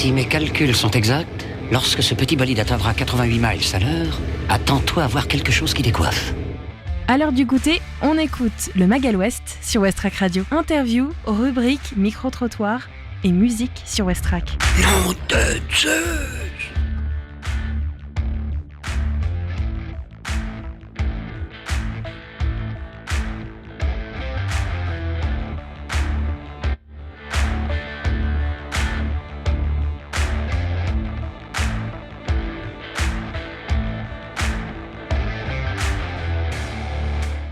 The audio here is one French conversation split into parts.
Si mes calculs sont exacts, lorsque ce petit bolide atteindra 88 miles à l'heure, attends-toi à voir quelque chose qui décoiffe. À l'heure du goûter, on écoute le Magal West sur Westrack Radio. Interview, rubrique, micro-trottoir et musique sur Westrack. Nom de Zeus!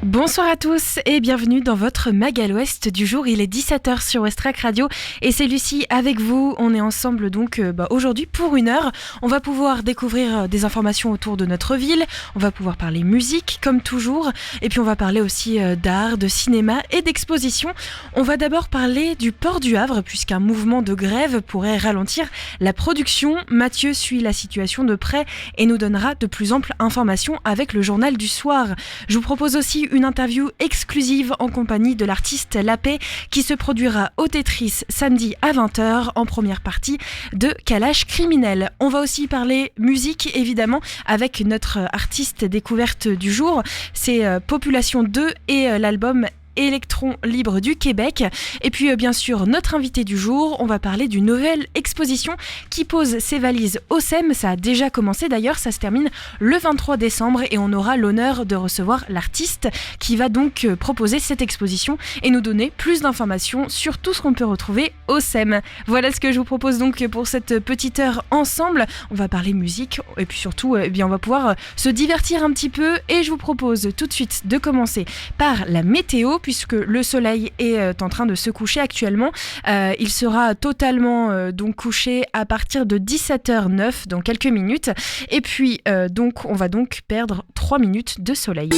Bonsoir à tous et bienvenue dans votre Magal West du jour. Il est 17h sur Westrack Radio et c'est Lucie avec vous. On est ensemble donc aujourd'hui pour 1 heure. On va pouvoir découvrir des informations autour de notre ville. On va pouvoir parler musique comme toujours. Et puis on va parler aussi d'art, de cinéma et d'exposition. On va d'abord parler du port du Havre puisqu'un mouvement de grève pourrait ralentir la production. Mathieu suit la situation de près et nous donnera de plus amples informations avec le journal du soir. Je vous propose aussi une interview exclusive en compagnie de l'artiste Lapé qui se produira au Tetris samedi à 20h en première partie de Kalash Criminel. On va aussi parler musique évidemment avec notre artiste découverte du jour. C'est Population 2 et l'album Électron Libre du Québec. Et puis bien sûr notre invité du jour, on va parler d'une nouvelle exposition qui pose ses valises au SEM. Ça a déjà commencé d'ailleurs, ça se termine le 23 décembre et on aura l'honneur de recevoir l'artiste qui va donc proposer cette exposition et nous donner plus d'informations sur tout ce qu'on peut retrouver au SEM. Voilà ce que je vous propose donc pour cette petite heure ensemble. On va parler musique et puis surtout on va pouvoir se divertir un petit peu et je vous propose tout de suite de commencer par la météo puisque le soleil est en train de se coucher actuellement. Il sera totalement donc couché à partir de 17h09 dans quelques minutes. Et puis donc on va donc perdre 3 minutes de soleil.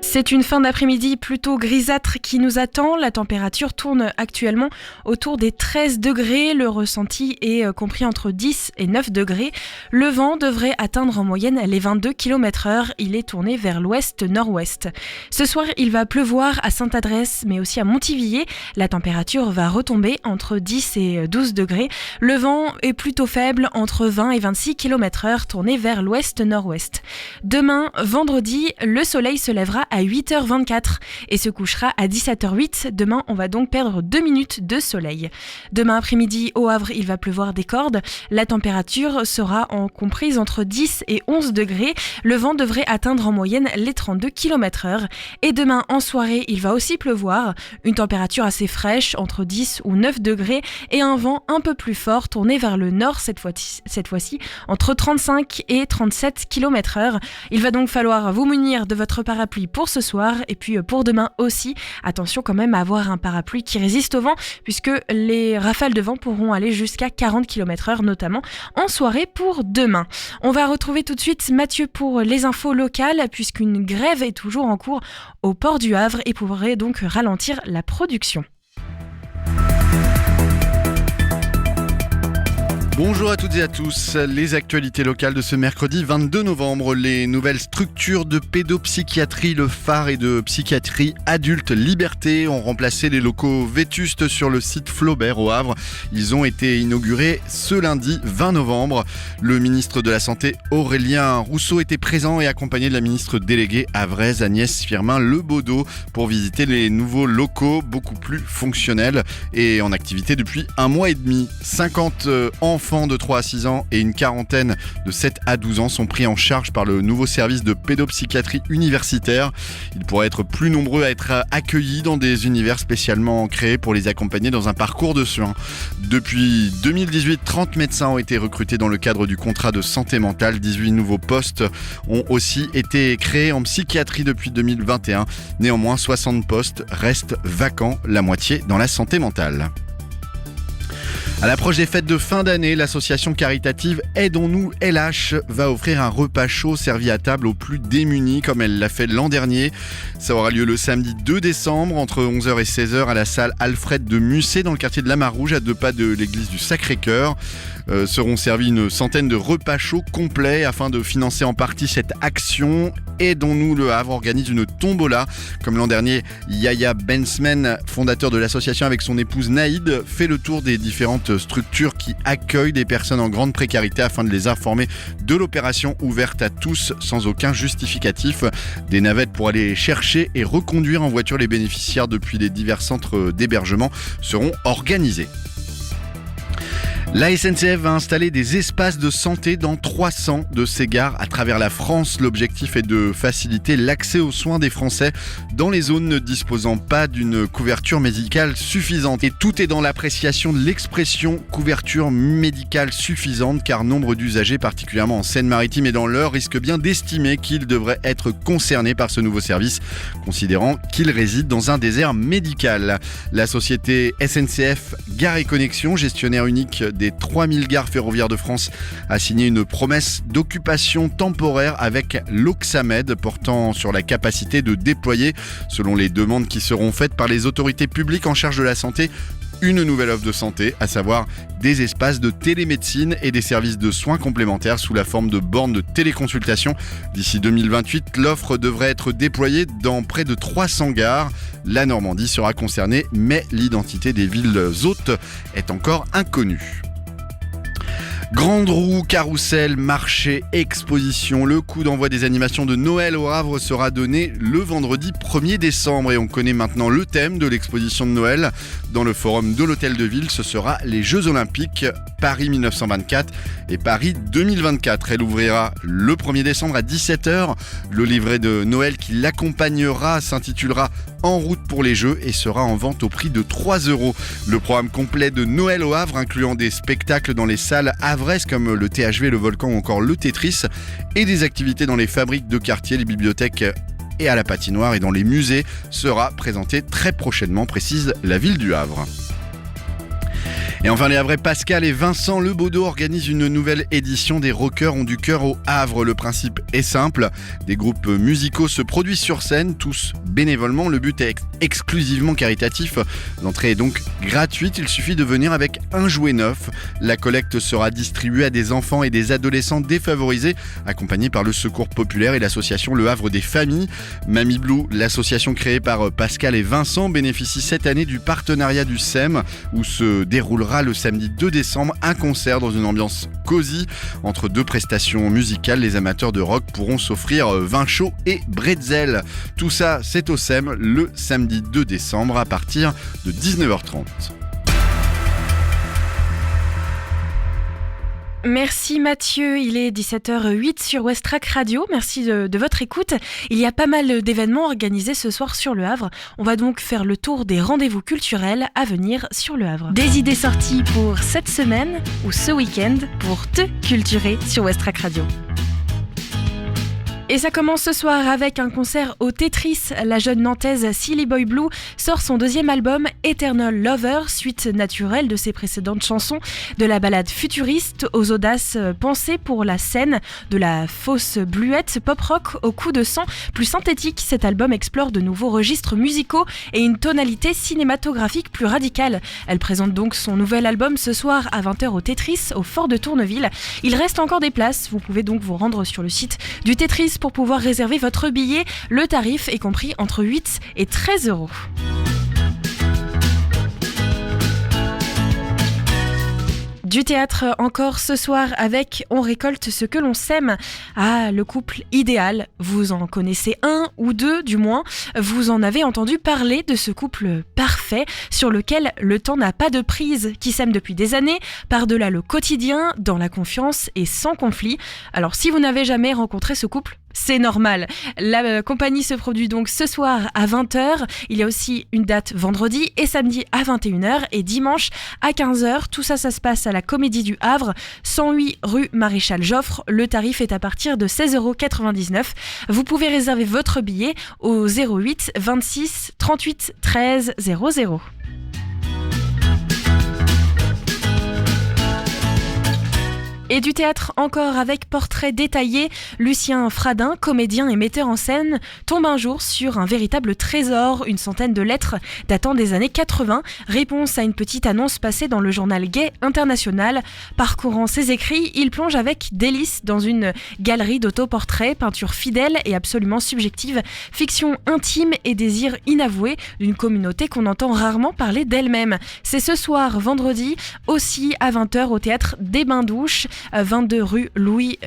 C'est une fin d'après-midi plutôt grisâtre qui nous attend. La température tourne actuellement autour des 13 degrés. Le ressenti est compris entre 10 et 9 degrés. Le vent devrait atteindre en moyenne les 22 km/h. Il est tourné vers l'ouest-nord-ouest. Ce soir, il va pleuvoir à Sainte-Adresse, mais aussi à Montivilliers. La température va retomber entre 10 et 12 degrés. Le vent est plutôt faible, entre 20 et 26 km/h, tourné vers l'ouest-nord-ouest. Demain, vendredi, le soleil se lèvera à 8h24 et se couchera à 17h08. Demain, on va donc perdre 2 minutes de soleil. Demain après-midi, au Havre, il va pleuvoir des cordes. La température sera comprise entre 10 et 11 degrés. Le vent devrait atteindre en moyenne les 32 km/h. Et demain, en soirée, il va aussi pleuvoir. Une température assez fraîche, entre 10 ou 9 degrés, et un vent un peu plus fort, tourné vers le nord cette fois-ci, entre 35 et 37 km/h. Il va donc falloir vous munir de votre parapluie pour ce soir et puis pour demain aussi. Attention quand même à avoir un parapluie qui résiste au vent puisque les rafales de vent pourront aller jusqu'à 40 km/h notamment en soirée pour demain. On va retrouver tout de suite Mathieu pour les infos locales puisqu'une grève est toujours en cours au port du Havre et pourrait donc ralentir la production. Bonjour à toutes et à tous, les actualités locales de ce mercredi 22 novembre. Les nouvelles structures de pédopsychiatrie, le phare et de psychiatrie adulte Liberté ont remplacé les locaux vétustes sur le site Flaubert au Havre. Ils ont été inaugurés ce lundi 20 novembre. Le ministre de la Santé Aurélien Rousseau était présent et accompagné de la ministre déléguée havraise Agnès Firmin-Lebaudot pour visiter les nouveaux locaux beaucoup plus fonctionnels et en activité depuis 1 mois et demi. 50 enfants de 3 à 6 ans et une quarantaine de 7 à 12 ans sont pris en charge par le nouveau service de pédopsychiatrie universitaire. Ils pourraient être plus nombreux à être accueillis dans des univers spécialement créés pour les accompagner dans un parcours de soins. Depuis 2018, 30 médecins ont été recrutés dans le cadre du contrat de santé mentale. 18 nouveaux postes ont aussi été créés en psychiatrie depuis 2021. Néanmoins, 60 postes restent vacants, la moitié dans la santé mentale. À l'approche des fêtes de fin d'année, l'association caritative Aidons-nous LH va offrir un repas chaud servi à table aux plus démunis comme elle l'a fait l'an dernier. Ça aura lieu le samedi 2 décembre entre 11h et 16h à la salle Alfred de Musset dans le quartier de la Marouge à 2 pas de l'église du Sacré-Cœur. seront servis une centaine de repas chauds complets afin de financer en partie cette action. Aidons-nous, Le Havre organise une tombola. Comme l'an dernier, Yaya Bensmen, fondateur de l'association avec son épouse Naïd, fait le tour des différentes structures qui accueillent des personnes en grande précarité afin de les informer de l'opération ouverte à tous sans aucun justificatif. Des navettes pour aller chercher et reconduire en voiture les bénéficiaires depuis les divers centres d'hébergement seront organisés. La SNCF va installer des espaces de santé dans 300 de ses gares à travers la France. L'objectif est de faciliter l'accès aux soins des Français dans les zones ne disposant pas d'une couverture médicale suffisante. Et tout est dans l'appréciation de l'expression couverture médicale suffisante, car nombre d'usagers, particulièrement en Seine-Maritime et dans l'Eure, risquent bien d'estimer qu'ils devraient être concernés par ce nouveau service, considérant qu'ils résident dans un désert médical. La société SNCF Gare et Connexion, gestionnaire unique des 3000 gares ferroviaires de France, a signé une promesse d'occupation temporaire avec l'Oxamed portant sur la capacité de déployer, selon les demandes qui seront faites par les autorités publiques en charge de la santé, une nouvelle offre de santé, à savoir des espaces de télémédecine et des services de soins complémentaires sous la forme de bornes de téléconsultation. D'ici 2028, l'offre devrait être déployée dans près de 300 gares. La Normandie sera concernée, mais l'identité des villes hôtes est encore inconnue. Grande roue, carrousel, marché, exposition. Le coup d'envoi des animations de Noël au Havre sera donné le vendredi 1er décembre. Et on connaît maintenant le thème de l'exposition de Noël. Dans le forum de l'Hôtel de Ville, ce sera les Jeux Olympiques Paris 1924 et Paris 2024. Elle ouvrira le 1er décembre à 17h. Le livret de Noël qui l'accompagnera s'intitulera En route pour les Jeux et sera en vente au prix de 3 €. Le programme complet de Noël au Havre, incluant des spectacles dans les salles havresses comme le THV, le Volcan ou encore le Tetris, et des activités dans les fabriques de quartier, les bibliothèques et à la patinoire et dans les musées, sera présenté très prochainement, précise la ville du Havre. Et enfin, les Havrais Pascal et Vincent Lebaudot organisent une nouvelle édition des Rockeurs ont du cœur au Havre. Le principe est simple, des groupes musicaux se produisent sur scène, tous bénévolement. Le but est exclusivement caritatif. L'entrée est donc gratuite, il suffit de venir avec un jouet neuf. La collecte sera distribuée à des enfants et des adolescents défavorisés, accompagnés par le Secours Populaire et l'association Le Havre des Familles. Mamie Blue, l'association créée par Pascal et Vincent, bénéficie cette année du partenariat du SEM, où se déroulera le samedi 2 décembre un concert dans une ambiance cosy. Entre deux prestations musicales, les amateurs de rock pourront s'offrir vin chaud et bretzel. Tout ça, c'est au SEM le samedi 2 décembre à partir de 19h30. Merci Mathieu, il est 17h08 sur Westrack Radio, merci de votre écoute. Il y a pas mal d'événements organisés ce soir sur Le Havre. On va donc faire le tour des rendez-vous culturels à venir sur Le Havre. Des idées sorties pour cette semaine ou ce week-end pour te culturer sur Westrack Radio. Et ça commence ce soir avec un concert au Tetris. La jeune nantaise Silly Boy Blue sort son deuxième album Eternal Lover, suite naturelle de ses précédentes chansons, de la ballade futuriste aux audaces pensées pour la scène, de la fausse bluette pop-rock au coup de sang plus synthétique. Cet album explore de nouveaux registres musicaux et une tonalité cinématographique plus radicale. Elle présente donc son nouvel album ce soir à 20h au Tetris, au Fort de Tourneville. Il reste encore des places, vous pouvez donc vous rendre sur le site du Tetris pour pouvoir réserver votre billet. Le tarif est compris entre 8 et 13 €. Du théâtre encore ce soir avec On récolte ce que l'on sème. Ah, le couple idéal. Vous en connaissez un ou deux du moins. Vous en avez entendu parler de ce couple parfait sur lequel le temps n'a pas de prise, qui s'aime depuis des années, par-delà le quotidien, dans la confiance et sans conflit. Alors si vous n'avez jamais rencontré ce couple, c'est normal. La compagnie se produit donc ce soir à 20h. Il y a aussi une date vendredi et samedi à 21h et dimanche à 15h. Tout ça, ça se passe à la Comédie du Havre, 108 rue Maréchal Joffre. Le tarif est à partir de 16,99 €. Vous pouvez réserver votre billet au 08 26 38 13 00. Et du théâtre encore avec Portrait détaillé. Lucien Fradin, comédien et metteur en scène, tombe un jour sur un véritable trésor, une centaine de lettres datant des années 80, réponse à une petite annonce passée dans le journal Gay International. Parcourant ses écrits, il plonge avec délice dans une galerie d'autoportraits, peinture fidèle et absolument subjective, fiction intime et désir inavoué d'une communauté qu'on entend rarement parler d'elle-même. C'est ce soir, vendredi, aussi à 20h au théâtre des Bains-Douches, 22 rue Louis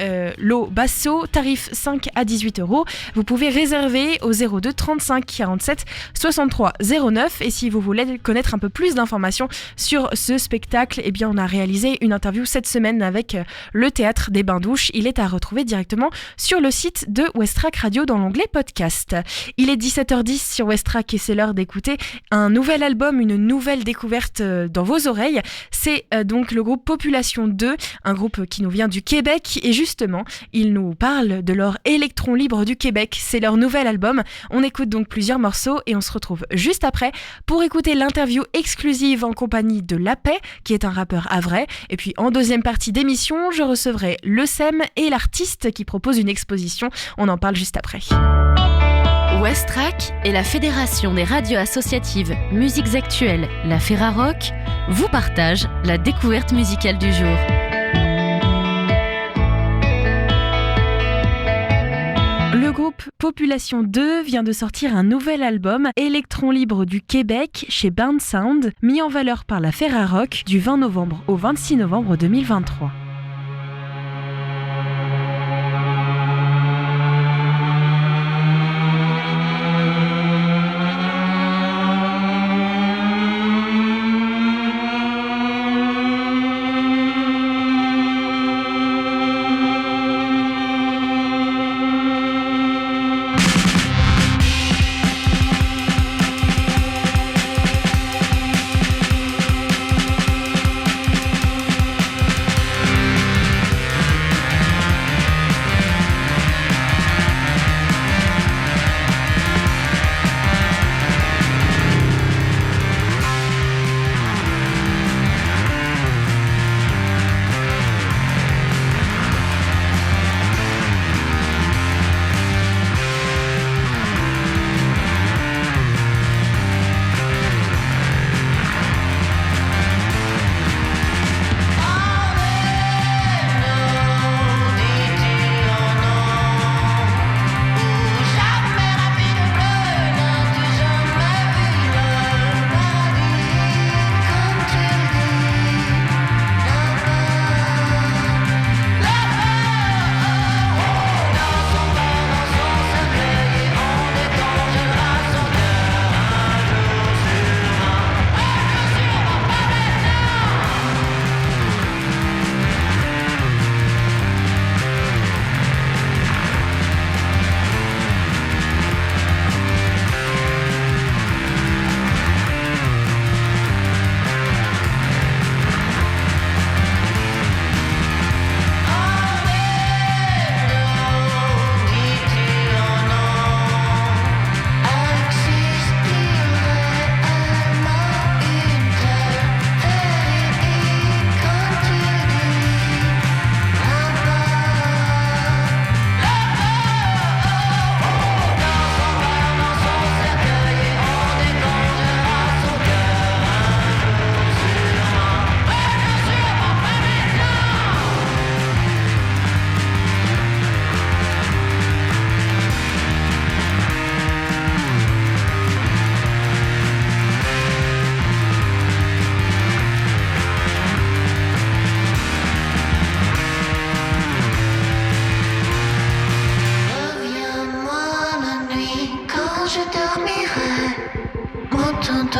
Basso, tarif 5 à 18 €. Vous pouvez réserver au 02 35 47 63 09. Et si vous voulez connaître un peu plus d'informations sur ce spectacle, eh bien on a réalisé une interview cette semaine avec le théâtre des Bains-Douches. Il est à retrouver directement sur le site de Westrack Radio dans l'onglet podcast. Il est 17h10 sur Westrack et c'est l'heure d'écouter un nouvel album, une nouvelle découverte dans vos oreilles. C'est donc le groupe Population 2, un groupe qui nous vient du Québec et justement, ils nous parlent de leur électron libre du Québec. C'est leur nouvel album. On écoute donc plusieurs morceaux et on se retrouve juste après pour écouter l'interview exclusive en compagnie de La Paix, qui est un rappeur havrais. Et puis en deuxième partie d'émission, je recevrai le SEM et l'artiste qui propose une exposition. On en parle juste après. Westrack et la Fédération des radios associatives Musiques Actuelles, la Ferrarock, vous partagent la découverte musicale du jour. Le groupe Population 2 vient de sortir un nouvel album, Électron libre du Québec, chez Burn Sound, mis en valeur par la Ferrarock du 20 novembre au 26 novembre 2023.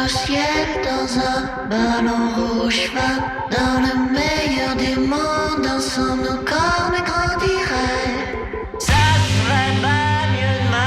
au ciel dans un ballon rouge va dans le meilleur des mondes, dansant nos corps mais grandirait. Ça serait pas mieux de même.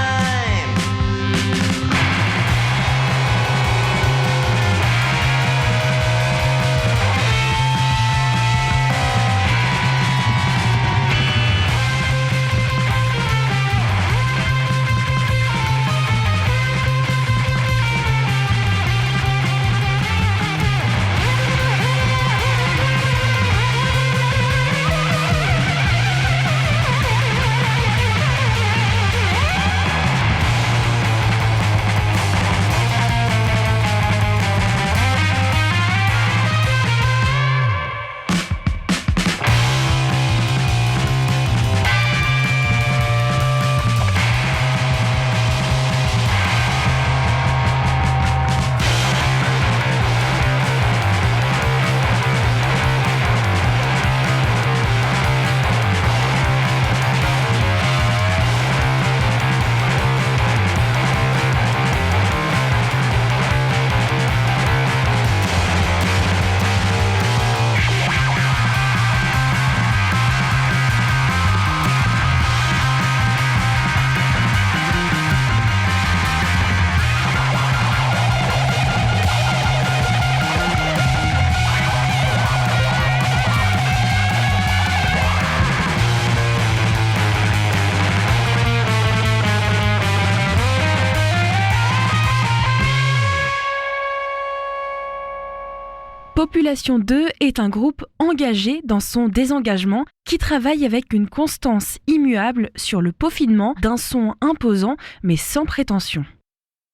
Population 2 est un groupe engagé dans son désengagement qui travaille avec une constance immuable sur le peaufinement d'un son imposant mais sans prétention.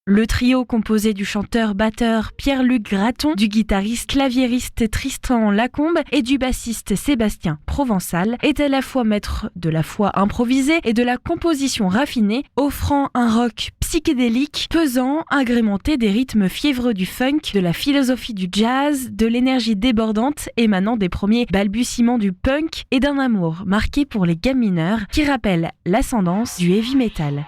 Le trio composé du chanteur-batteur Pierre-Luc Graton, du guitariste claviériste Tristan Lacombe et du bassiste Sébastien Provençal est à la fois maître de la foi improvisée et de la composition raffinée, offrant un rock psychédélique, pesant, agrémenté des rythmes fiévreux du funk, de la philosophie du jazz, de l'énergie débordante émanant des premiers balbutiements du punk et d'un amour marqué pour les gammes mineures qui rappelle l'ascendance du heavy metal.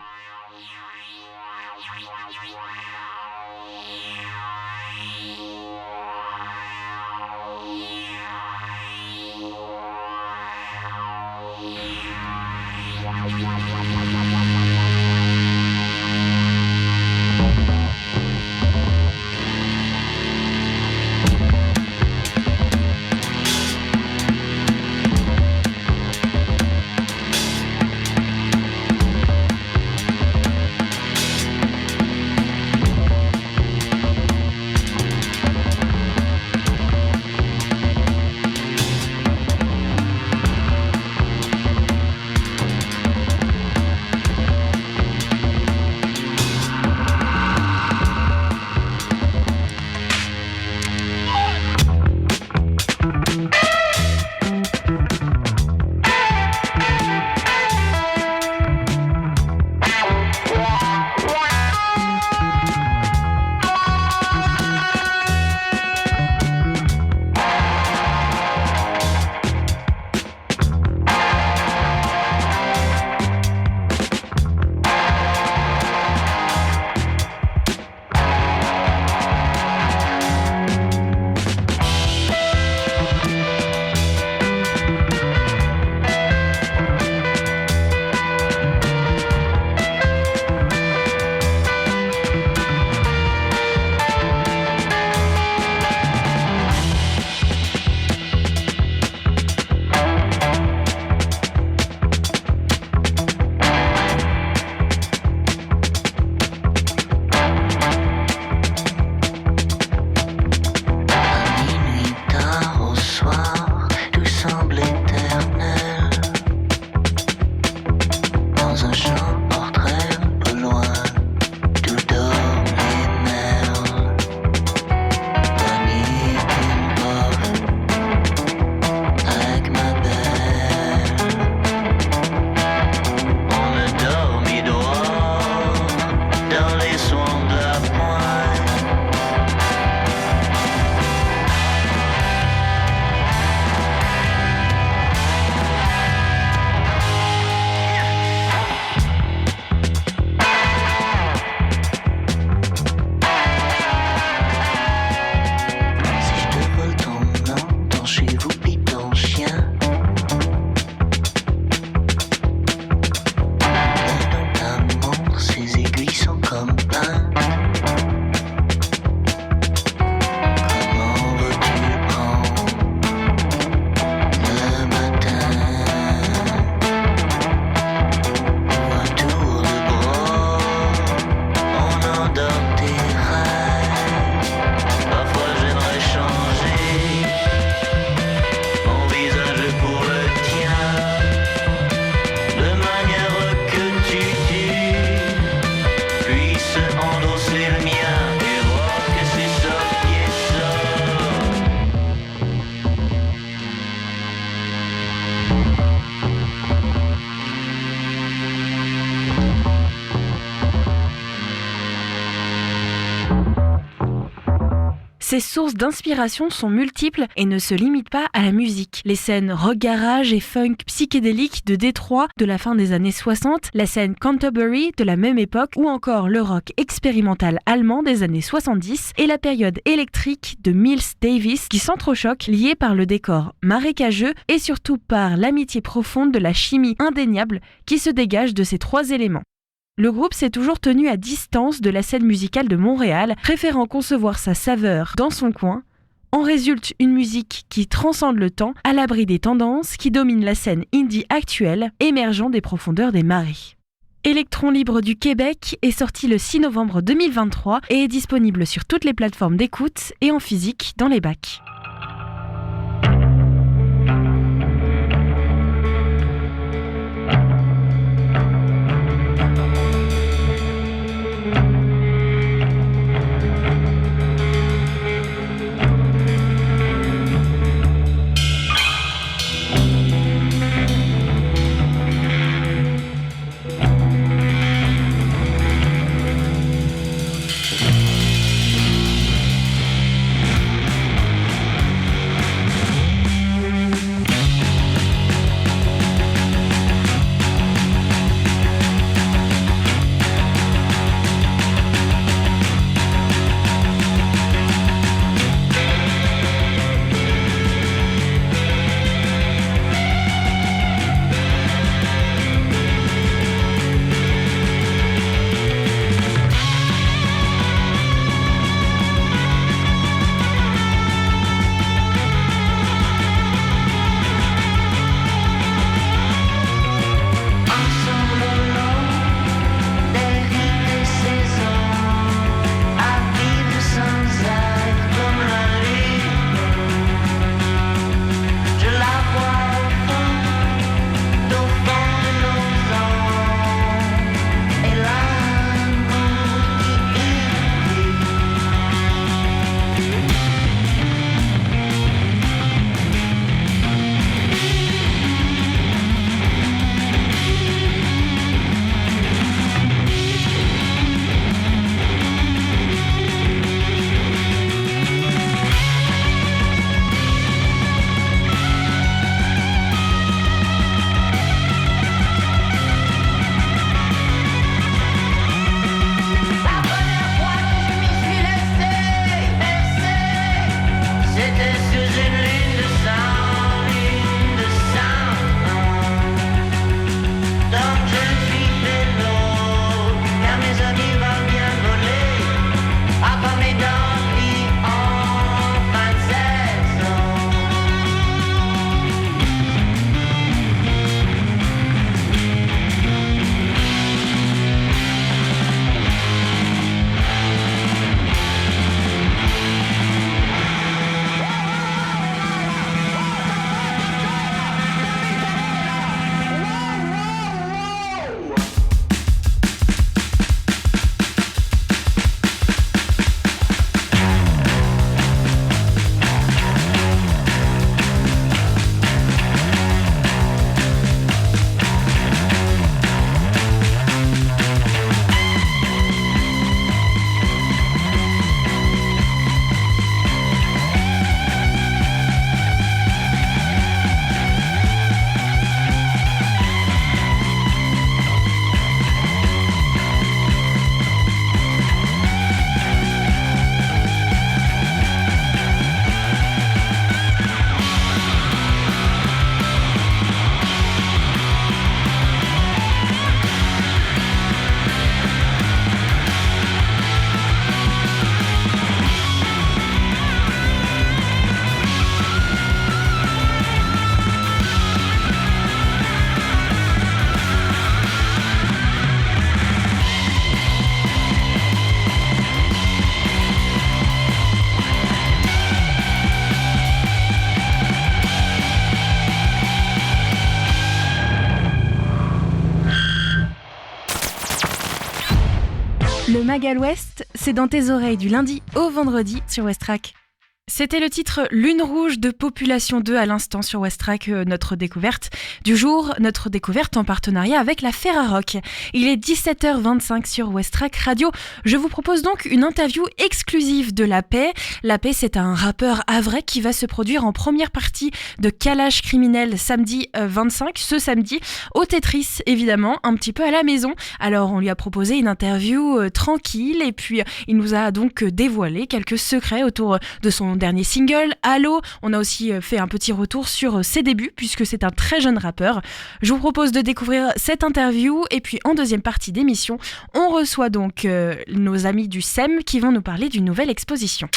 Ses sources d'inspiration sont multiples et ne se limitent pas à la musique. Les scènes rock garage et funk psychédélique de Détroit de la fin des années 60, la scène Canterbury de la même époque ou encore le rock expérimental allemand des années 70 et la période électrique de Miles Davis qui s'entrechoquent liés par le décor marécageux et surtout par l'amitié profonde de la chimie indéniable qui se dégage de ces trois éléments. Le groupe s'est toujours tenu à distance de la scène musicale de Montréal, préférant concevoir sa saveur dans son coin. En résulte une musique qui transcende le temps, à l'abri des tendances qui dominent la scène indie actuelle, émergeant des profondeurs des marées. Électron Libre du Québec est sorti le 6 novembre 2023 et est disponible sur toutes les plateformes d'écoute et en physique dans les bacs. Le Magal West, c'est dans tes oreilles du lundi au vendredi sur Westrack. C'était le titre Lune Rouge de Population 2 à l'instant sur Westrack, notre découverte du jour, notre découverte en partenariat avec la Ferrarock. Il est 17h25 sur Westrack Radio. Je vous propose donc une interview exclusive de La Paix. La Paix, c'est un rappeur havrais qui va se produire en première partie de Kalash Criminel samedi 25, ce samedi, au Tetris évidemment, un petit peu à la maison. Alors on lui a proposé une interview tranquille et puis il nous a donc dévoilé quelques secrets autour de son dernier single, Allo. On a aussi fait un petit retour sur ses débuts puisque c'est un très jeune rappeur. Je vous propose de découvrir cette interview et puis en deuxième partie d'émission, on reçoit donc nos amis du SEM qui vont nous parler d'une nouvelle exposition.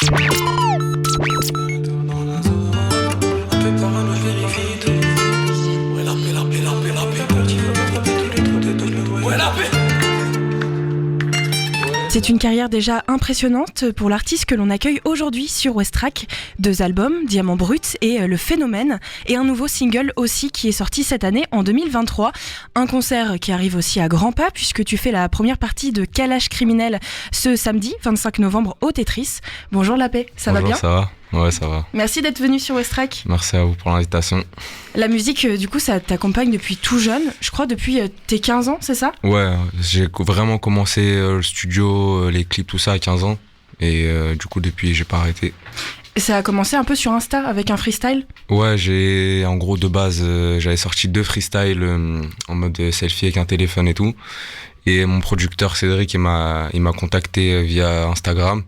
C'est une carrière déjà impressionnante pour l'artiste que l'on accueille aujourd'hui sur Westrack. 2 albums, Diamant Brut et Le Phénomène, et un nouveau single aussi qui est sorti cette année en 2023. Un concert qui arrive aussi à grands pas puisque tu fais la première partie de Kalash Criminel ce samedi 25 novembre au Tetris. Bonjour La Paix, ça va bien ? Ça va ? Ouais, ça va. Merci d'être venu sur Westrack. Merci à vous pour l'invitation. La musique, du coup, ça t'accompagne depuis tout jeune, je crois depuis tes 15 ans, c'est ça ? Ouais, j'ai vraiment commencé le studio, les clips, tout ça à 15 ans. Et du coup, depuis, j'ai pas arrêté. Ça a commencé un peu sur Insta avec un freestyle ? Ouais, en gros, de base, j'avais sorti 2 freestyles en mode selfie avec un téléphone et tout. Et mon producteur Cédric, il m'a contacté via Instagram.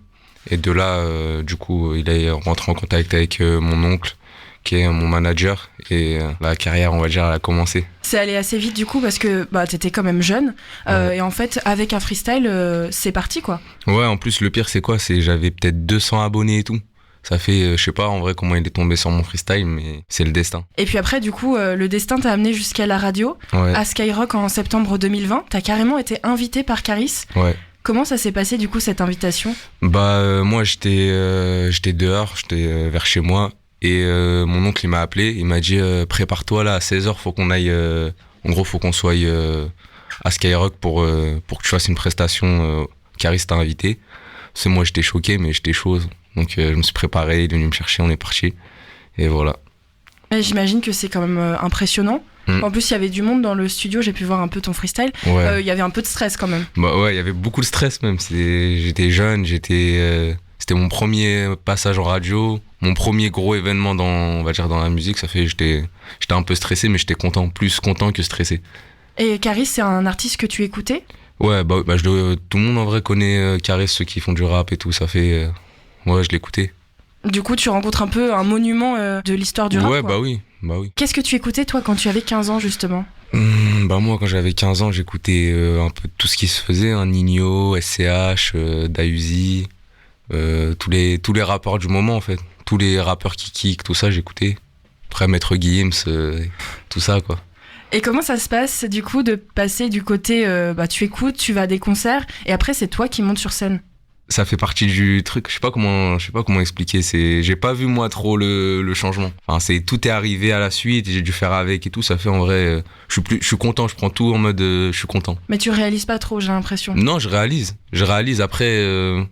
Et de là, du coup, il est rentré en contact avec mon oncle, qui est mon manager. Et la carrière, on va dire, elle a commencé. C'est allé assez vite, du coup, parce que t'étais quand même jeune. Ouais. Et en fait, avec un freestyle, c'est parti, quoi. Ouais, en plus, le pire, c'est quoi ? J'avais peut-être 200 abonnés et tout. Ça fait, je sais pas en vrai comment il est tombé sur mon freestyle, mais c'est le destin. Et puis après, du coup, le destin t'a amené jusqu'à la radio, Ouais. à Skyrock en septembre 2020. T'as carrément été invité par Caris. Ouais. Comment ça s'est passé, du coup, cette invitation ? Moi, j'étais dehors, j'étais vers chez moi. Et mon oncle, il m'a appelé. Il m'a dit, prépare-toi là, à 16h, faut qu'on aille... en gros, faut qu'on soit à Skyrock pour que tu fasses une prestation. Caris t'a invité. C'est moi, j'étais choqué, mais j'étais chaud. Donc, je me suis préparé, il est venu me chercher, on est parti. Et voilà. Et j'imagine que c'est quand même impressionnant. En plus, il y avait du monde dans le studio, j'ai pu voir un peu ton freestyle. Ouais. Il y avait un peu de stress quand même. Bah ouais, il y avait beaucoup de stress même. J'étais jeune, c'était mon premier passage en radio, mon premier gros événement on va dire dans la musique. Ça fait, j'étais un peu stressé, mais j'étais plus content que stressé. Et Caris, c'est un artiste que tu écoutais ? Ouais, tout le monde en vrai connaît Caris, ceux qui font du rap et tout. Ça fait, ouais, je l'écoutais. Du coup, tu rencontres un peu un monument de l'histoire du rap, ouais, quoi. Bah oui. Qu'est-ce que tu écoutais, toi, quand tu avais 15 ans, justement ? Moi, quand j'avais 15 ans, j'écoutais un peu tout ce qui se faisait, hein, Nino, SCH, Dayuzi, tous les rappeurs du moment, en fait. Tous les rappeurs qui kick, tout ça, j'écoutais. Après, Maître Gims, tout ça, quoi. Et comment ça se passe, du coup, de passer du côté, tu écoutes, tu vas à des concerts, et après, c'est toi qui montes sur scène ? Ça fait partie du truc, je sais pas comment expliquer, j'ai pas vu moi trop le changement. Enfin, tout est arrivé à la suite, j'ai dû faire avec et tout, ça fait en vrai, je suis content, je prends tout en mode je suis content. Mais tu réalises pas trop, j'ai l'impression. Non, je réalise après,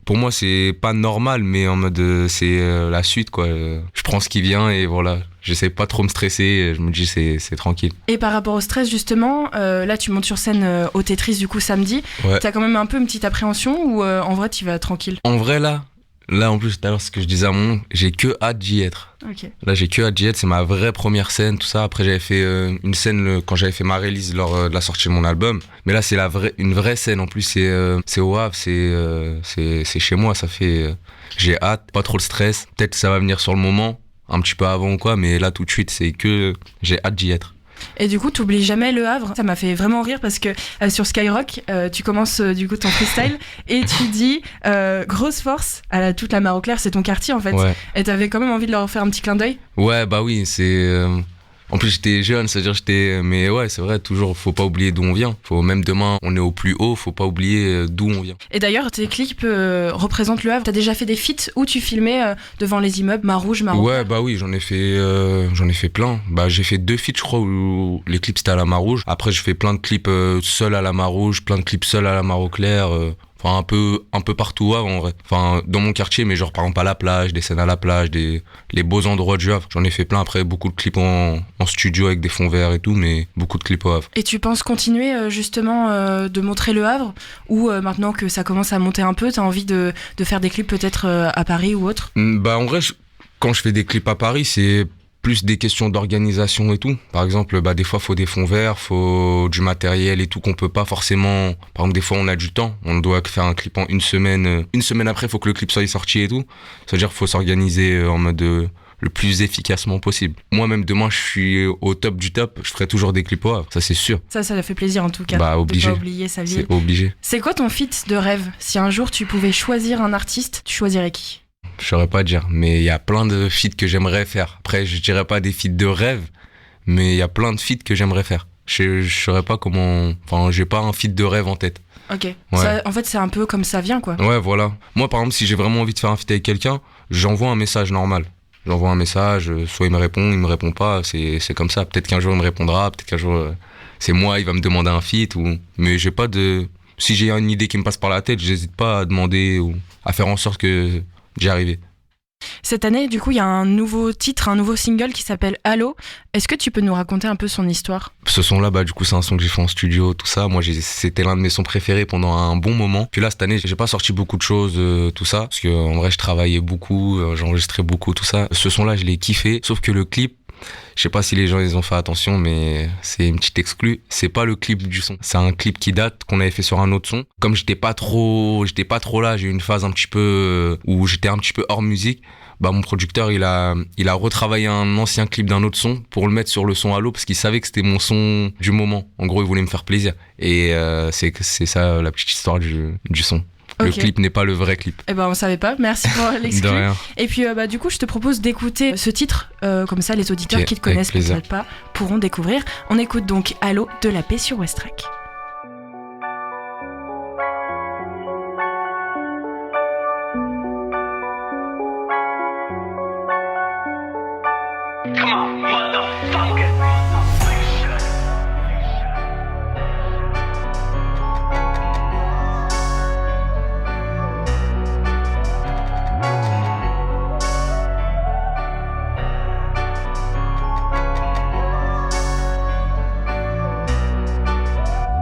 pour moi c'est pas normal, mais en mode c'est la suite quoi, je prends ce qui vient et voilà. J'essaie pas trop me stresser, je me dis c'est tranquille. Et par rapport au stress justement, là tu montes sur scène au Tetris du coup samedi, ouais. T'as quand même un peu une petite appréhension ou en vrai tu vas tranquille ? En vrai là en plus tout à l'heure ce que je disais à mon j'ai que hâte d'y être. Okay. Là j'ai que hâte d'y être, c'est ma vraie première scène, tout ça. Après j'avais fait une scène quand j'avais fait ma release lors de la sortie de mon album. Mais là c'est une vraie scène, en plus c'est au Havre, c'est chez moi, ça fait... j'ai hâte, pas trop le stress, peut-être ça va venir sur le moment. Un petit peu avant ou quoi, mais là tout de suite c'est que j'ai hâte d'y être. Et du coup t'oublies jamais le Havre, ça m'a fait vraiment rire parce que sur Skyrock tu commences du coup ton freestyle et tu dis grosse force à toute la Mare-au-Clair, c'est ton quartier en fait, ouais. Et t'avais quand même envie de leur faire un petit clin d'œil. Ouais bah oui, c'est... En plus j'étais jeune, c'est-à-dire mais ouais c'est vrai, toujours faut pas oublier d'où on vient. Même demain on est au plus haut, faut pas oublier d'où on vient. Et d'ailleurs tes clips représentent le Havre, t'as déjà fait des feats où tu filmais devant les immeubles Mar-Rouge, Mar-au-Clair ? Ouais bah oui, j'en ai fait plein. Bah j'ai fait 2 feats je crois où les clips c'était à la Mar-Rouge. Après j'ai fait plein de clips seul à la Mar-Rouge, plein de clips seul à la Mar-au-Clair. Enfin, un peu partout en vrai. Enfin, dans mon quartier, mais genre par exemple à la plage, des scènes à la plage, les beaux endroits du Havre. J'en ai fait plein. Après, beaucoup de clips en studio avec des fonds verts et tout, mais beaucoup de clips au Havre. Et tu penses continuer justement de montrer le Havre, ou maintenant que ça commence à monter un peu, t'as envie de faire des clips peut-être à Paris ou autre? Bah en vrai, quand je fais des clips à Paris, c'est plus des questions d'organisation et tout. Par exemple, des fois, faut des fonds verts, faut du matériel et tout qu'on peut pas forcément... Par exemple, des fois, on a du temps. On doit faire un clip en une semaine. Une semaine après, faut que le clip soit sorti et tout. C'est-à-dire qu'il faut s'organiser en mode le plus efficacement possible. Moi-même, demain, je suis au top du top. Je ferai toujours des clips au Havre, ça c'est sûr. Ça fait plaisir en tout cas. Obligé. De pas oublier sa ville. C'est obligé. C'est quoi ton feat de rêve? Si un jour tu pouvais choisir un artiste, tu choisirais qui? Je saurais pas dire, mais il y a plein de feats que j'aimerais faire. Après, je dirais pas des feats de rêve, mais il y a plein de feats que j'aimerais faire. Je saurais pas comment... Enfin, j'ai pas un feat de rêve en tête. Ok. Ouais. Ça, en fait, c'est un peu comme ça vient, quoi. Ouais, voilà. Moi, par exemple, si j'ai vraiment envie de faire un feat avec quelqu'un, j'envoie un message normal. J'envoie un message, soit il me répond pas, c'est comme ça. Peut-être qu'un jour il me répondra, peut-être qu'un jour c'est moi, il va me demander un feat, mais j'ai pas de... Si j'ai une idée qui me passe par la tête, j'hésite pas à demander ou à faire en sorte que j'y arrive. Cette année, du coup, il y a un nouveau titre, un nouveau single qui s'appelle Allo. Est-ce que tu peux nous raconter un peu son histoire? Ce son-là, du coup, c'est un son que j'ai fait en studio, tout ça. Moi, c'était l'un de mes sons préférés pendant un bon moment. Puis là, cette année, j'ai pas sorti beaucoup de choses, tout ça. Parce que, en vrai, je travaillais beaucoup, j'enregistrais beaucoup, tout ça. Ce son-là, je l'ai kiffé. Sauf que le clip, je sais pas si les gens ils ont fait attention, mais c'est une petite exclue. C'est pas le clip du son. C'est un clip qui date, qu'on avait fait sur un autre son. Comme j'étais pas trop là, j'ai eu une phase un petit peu où j'étais un petit peu hors musique. Mon producteur, il a retravaillé un ancien clip d'un autre son pour le mettre sur le son Allo parce qu'il savait que c'était mon son du moment. En gros, il voulait me faire plaisir. Et c'est ça la petite histoire du son. Le clip n'est pas le vrai clip. Eh ben, on savait pas. Merci pour l'exclu. De rien. Et puis, du coup, je te propose d'écouter ce titre. Comme ça, les auditeurs qui te connaissent peut-être pas pourront découvrir. On écoute donc Allo de La Paix sur Westrack.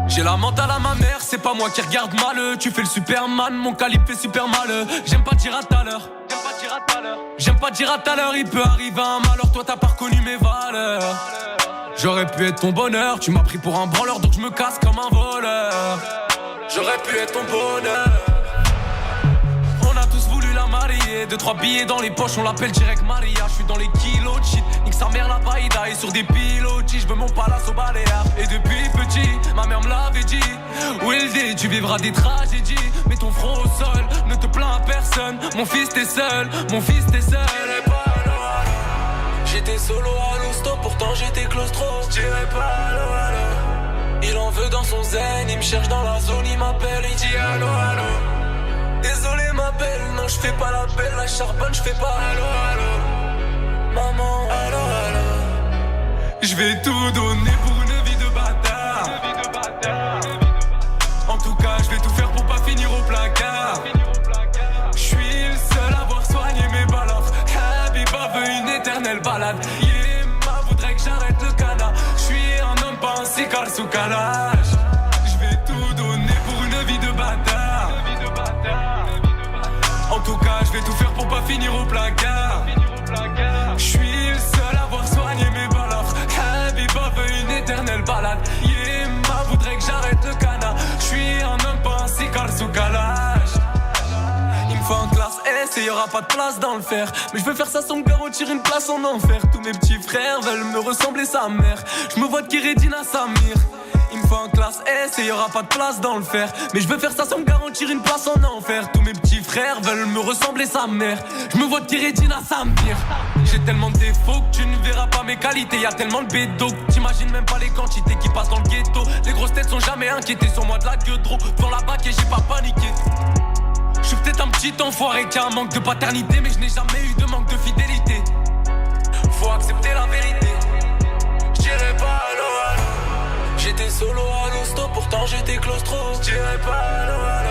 J'ai la mentale à ma mère, c'est pas moi qui regarde mal. Tu fais le Superman, mon calibre fait super mal. J'aime pas dire à tout à l'heure. J'aime pas dire à tout à l'heure, il peut arriver un malheur. Toi t'as pas reconnu mes valeurs. J'aurais pu être ton bonheur, tu m'as pris pour un branleur, donc je me casse comme un voleur. J'aurais pu être ton bonheur. On a tous voulu la marier, 2-3 billets dans les poches, on l'appelle direct Maria. Je suis dans les kilos de shit, nique sa mère la baïda. Et sur des pilotis, je veux mon palace au Baléares. Et depuis petit, ma mère me l'avait dit, Wildy, tu vivras des tragédies. Mets ton front au sol, ne te plains à personne. Mon fils t'es seul, mon fils t'es seul. J'étais solo à l'hosto, pourtant j'étais claustro. J'dirais pas allo allo. Il en veut dans son zen, il me cherche dans la zone, il m'appelle, il dit allo allo. Désolé ma belle, non je fais pas la belle, la charbonne je fais pas allo allo. Maman, allo allo. Je vais tout donner pour une vie de bâtard. En tout cas je vais tout faire pour pas finir au placard. Je suis le seul à avoir soigné mes balafres. Habiba veut une éternelle balade. Yéma voudrait que j'arrête le canard. Je suis un homme pas un cigare sous calage. Je vais tout donner pour une vie de bâtard. En tout cas je vais tout faire pour pas finir au placard. Je suis le seul à avoir soigné mes balafres. Habiba veut une éternelle balade. Yéma voudrait que j'arrête le canard. Je suis un homme pas un cigare sous calage. Il me faut un classe S et y'aura pas de place dans le fer. Mais je veux faire ça sans me garantir une place en enfer. Tous mes petits frères veulent me ressembler sa mère. Je me vois de Kérédine à Samir. Il me faut un classe S et y'aura pas de place dans le fer. Mais je veux faire ça sans me garantir une place en enfer. Tous mes petits frères veulent me ressembler sa mère. Je me vois de Kérédine à Samir. J'ai tellement de défauts que tu ne verras pas mes qualités. Y'a tellement de bédos que t'imagines même pas les quantités qui passent dans le ghetto. Les grosses têtes sont jamais inquiétées sur moi de la gueule trop. Devant la bac et j'ai pas paniqué. Je suis peut-être un petit enfoiré qui a un manque de paternité, mais je n'ai jamais eu de manque de fidélité. Faut accepter la vérité. J'dirais pas allo allo. J'étais solo à l'hosto, pourtant j'étais claustro. J'dirais pas allo allo.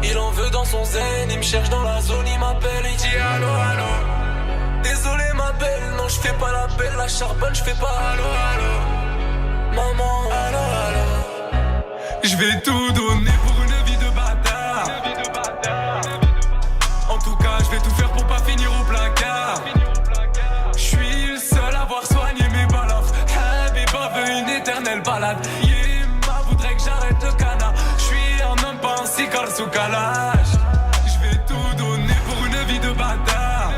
Il en veut dans son zen, il me cherche dans la zone, il m'appelle, il dit allô, allô. Désolé ma belle, non je fais pas la belle, la charbonne, je fais pas allô, allô. Maman, allô, allô. Je vais tout donner pour une vie de bâtard. En tout cas, je vais tout faire pour pas finir au placard. Je suis le seul à avoir soigné mes balafres. Habiba veut une éternelle balade. Yema voudrait que j'arrête le canard. Je suis un homme, pas un cigare sous calage. Je vais tout donner pour une vie de bâtard.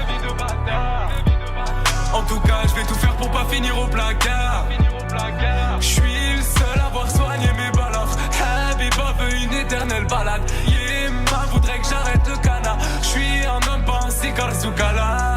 En tout cas, je vais tout faire pour pas finir au placard. Je suis le seul à avoir soigné mes balafres. Habiba veut une éternelle balade. Yema voudrait que j'arrête le canard. Je suis un homme, pas un cigare sous calage.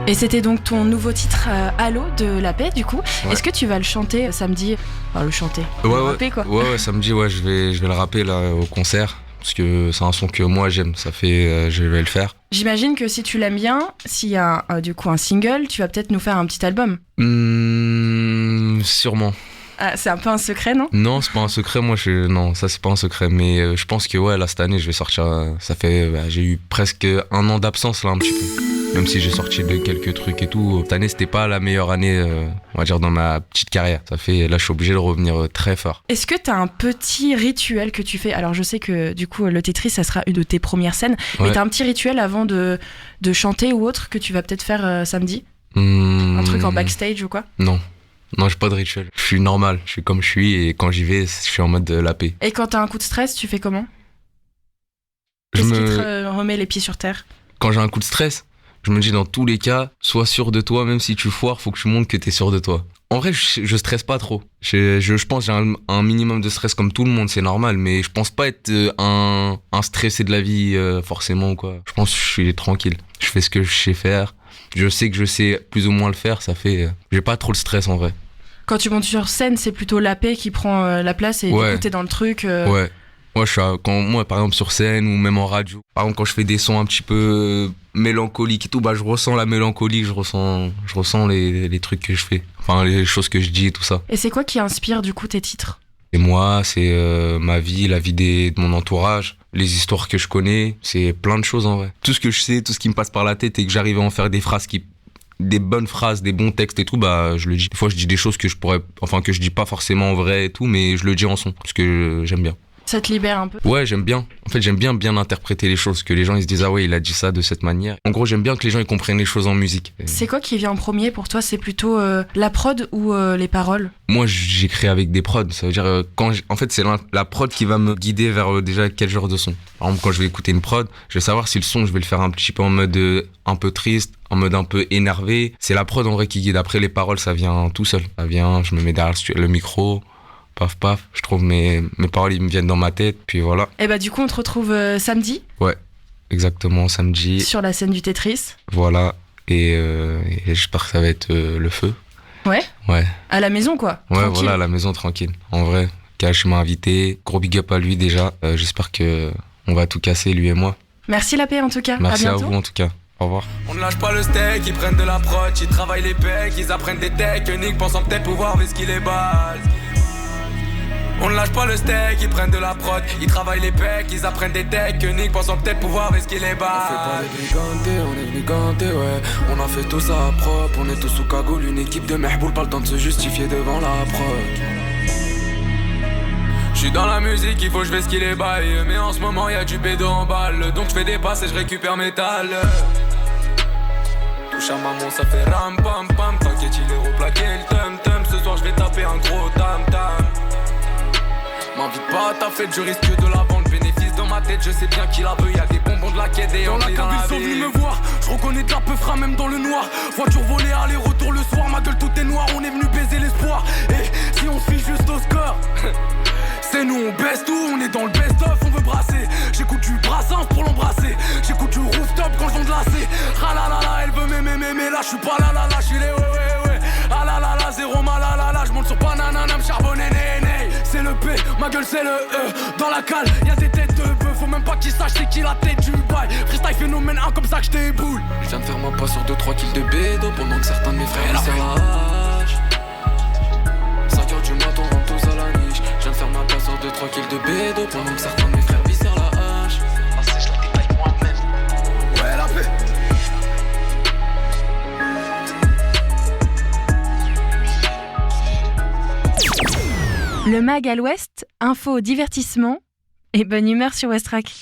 Et c'était donc ton nouveau titre Allô de La Paix du coup. Ouais. Est-ce que tu vas le chanter samedi? Enfin le chanter, le rapper quoi. Ouais, samedi, ouais, je vais le rapper là au concert. Parce que c'est un son que moi j'aime, ça fait, je vais le faire. J'imagine que si tu l'aimes bien, s'il y a du coup un single, tu vas peut-être nous faire un petit album. Sûrement. Ah, c'est un peu un secret, non? Non, c'est pas un secret, non, ça c'est pas un secret. Mais je pense que ouais, là cette année je vais sortir, ça fait, j'ai eu presque un an d'absence là un petit peu. Même si j'ai sorti de quelques trucs et tout, cette année c'était pas la meilleure année, on va dire, dans ma petite carrière. Ça fait, là je suis obligé de revenir très fort. Est-ce que t'as un petit rituel que tu fais? Alors je sais que du coup le Tetris ça sera une de tes premières scènes, mais t'as un petit rituel avant de chanter ou autre que tu vas peut-être faire samedi? Un truc en backstage ou quoi? Non, j'ai pas de rituel. Je suis normal, je suis comme je suis et quand j'y vais, je suis en mode La Paix. Et quand t'as un coup de stress, tu fais comment? Qu'est-ce qui te remet les pieds sur terre? Quand j'ai un coup de stress, je me dis dans tous les cas, sois sûr de toi, même si tu foires, faut que tu montres que t'es sûr de toi. En vrai, je stresse pas trop. Je pense que j'ai un minimum de stress comme tout le monde, c'est normal, mais je pense pas être un stressé de la vie forcément quoi. Je pense que je suis tranquille. Je fais ce que je sais faire. Je sais que je sais plus ou moins le faire, ça fait... j'ai pas trop le stress en vrai. Quand tu montes sur scène, c'est plutôt La Paix qui prend la place et du coup t'es dans le truc. Ouais. Moi, par exemple, sur scène ou même en radio, par exemple, quand je fais des sons un petit peu mélancoliques et tout, je ressens la mélancolie, je ressens les trucs que je fais, enfin, les choses que je dis et tout ça. Et c'est quoi qui inspire, du coup, tes titres? Et moi, c'est ma vie, la vie de mon entourage, les histoires que je connais, c'est plein de choses en vrai. Tout ce que je sais, tout ce qui me passe par la tête et que j'arrive à en faire des bonnes phrases, des bons textes et tout, je le dis. Des fois, je dis des choses que je dis pas forcément en vrai et tout, mais je le dis en son, parce que j'aime bien. Ça te libère un peu? Ouais, j'aime bien. En fait, j'aime bien interpréter les choses, que les gens ils se disent ah ouais, il a dit ça de cette manière. En gros, j'aime bien que les gens ils comprennent les choses en musique. C'est quoi qui vient en premier pour toi? C'est plutôt la prod ou les paroles? Moi, j'écris avec des prods. Ça veut dire en fait, c'est la prod qui va me guider vers déjà quel genre de son. Par exemple, quand je vais écouter une prod, je vais savoir si le son, je vais le faire un petit peu en mode un peu triste, en mode un peu énervé. C'est la prod en vrai qui guide. Après, les paroles, ça vient tout seul. Ça vient, je me mets derrière le micro. Paf, paf, je trouve mes paroles, ils me viennent dans ma tête, puis voilà. Et du coup, on te retrouve samedi? Ouais, exactement, samedi. Sur la scène du Tetris? Voilà, et j'espère que ça va être le feu. Ouais? Ouais. À la maison, quoi? Ouais, tranquille. Voilà, à la maison, tranquille. En vrai, Cash m'a invité, gros big up à lui déjà. J'espère qu'on va tout casser, lui et moi. Merci La Paix, en tout cas. Merci à bientôt. À vous, en tout cas. Au revoir. On ne lâche pas le steak, ils prennent de l'approche, ils travaillent les pecs, ils apprennent des techniques, pensant peut-être pouvoir esquiver les balles. On ne lâche pas le steak, ils prennent de la prod, ils travaillent les pecs, ils apprennent des techniques, pensant peut-être pouvoir risquer les balles. On fait pas les brigantés, on est brigantés, ouais. On a fait tout ça propre, on est tous sous cagoule, une équipe de mehboul, pas le temps de se justifier devant la prod. J'suis dans la musique, il faut que je vais skier les bails, mais en ce moment y'a du bédo en balle, donc je fais des passes et je récupère mes talles. Touche à maman, ça fait ram pam pam, t'inquiète il est replaqué le tum tum, ce soir je vais taper un gros tam tam. M'invite pas à ta fête, je risque de la vendre. Bénéfice dans ma tête, je sais bien qui la veut. Y'a des bonbons de la quête et dans la cabine, ils sont venus me voir. Je reconnais de la peu fera même dans le noir. Voiture volée, aller-retour le soir. Ma gueule tout est noir, on est venu baiser l'espoir. Et si on se fiche juste au score, c'est nous, on baisse tout, on est dans le best-of, on veut brasser. J'écoute du brassens pour l'embrasser. J'écoute du rooftop quand je vends de lasser. Ah là là là, elle veut m'aimer, là je suis pas là, je suis les ouais. Ah la la la, zéro malala, je monte sur bananana, charbonné, né. C'est le P, ma gueule c'est le E. Dans la cale, y'a des têtes de bœuf. Faut même pas qu'ils sachent c'est qui la tête du bail. Freestyle phénomène 1 comme ça que je déboule. Je viens de faire ma passe sur 2-3 kills de bédo. Pendant que certains de mes frères serrent la hache. 5h du matin, on rentre tous à la niche. Je viens de faire ma passe sur 2-3 kills de bédo. Pendant que certains de mes frères visèrent la hache. Ah c'est je la détaille moi-même. Ouais la paix. Le Mag à l'Ouest, info, divertissement et bonne humeur sur Westrack.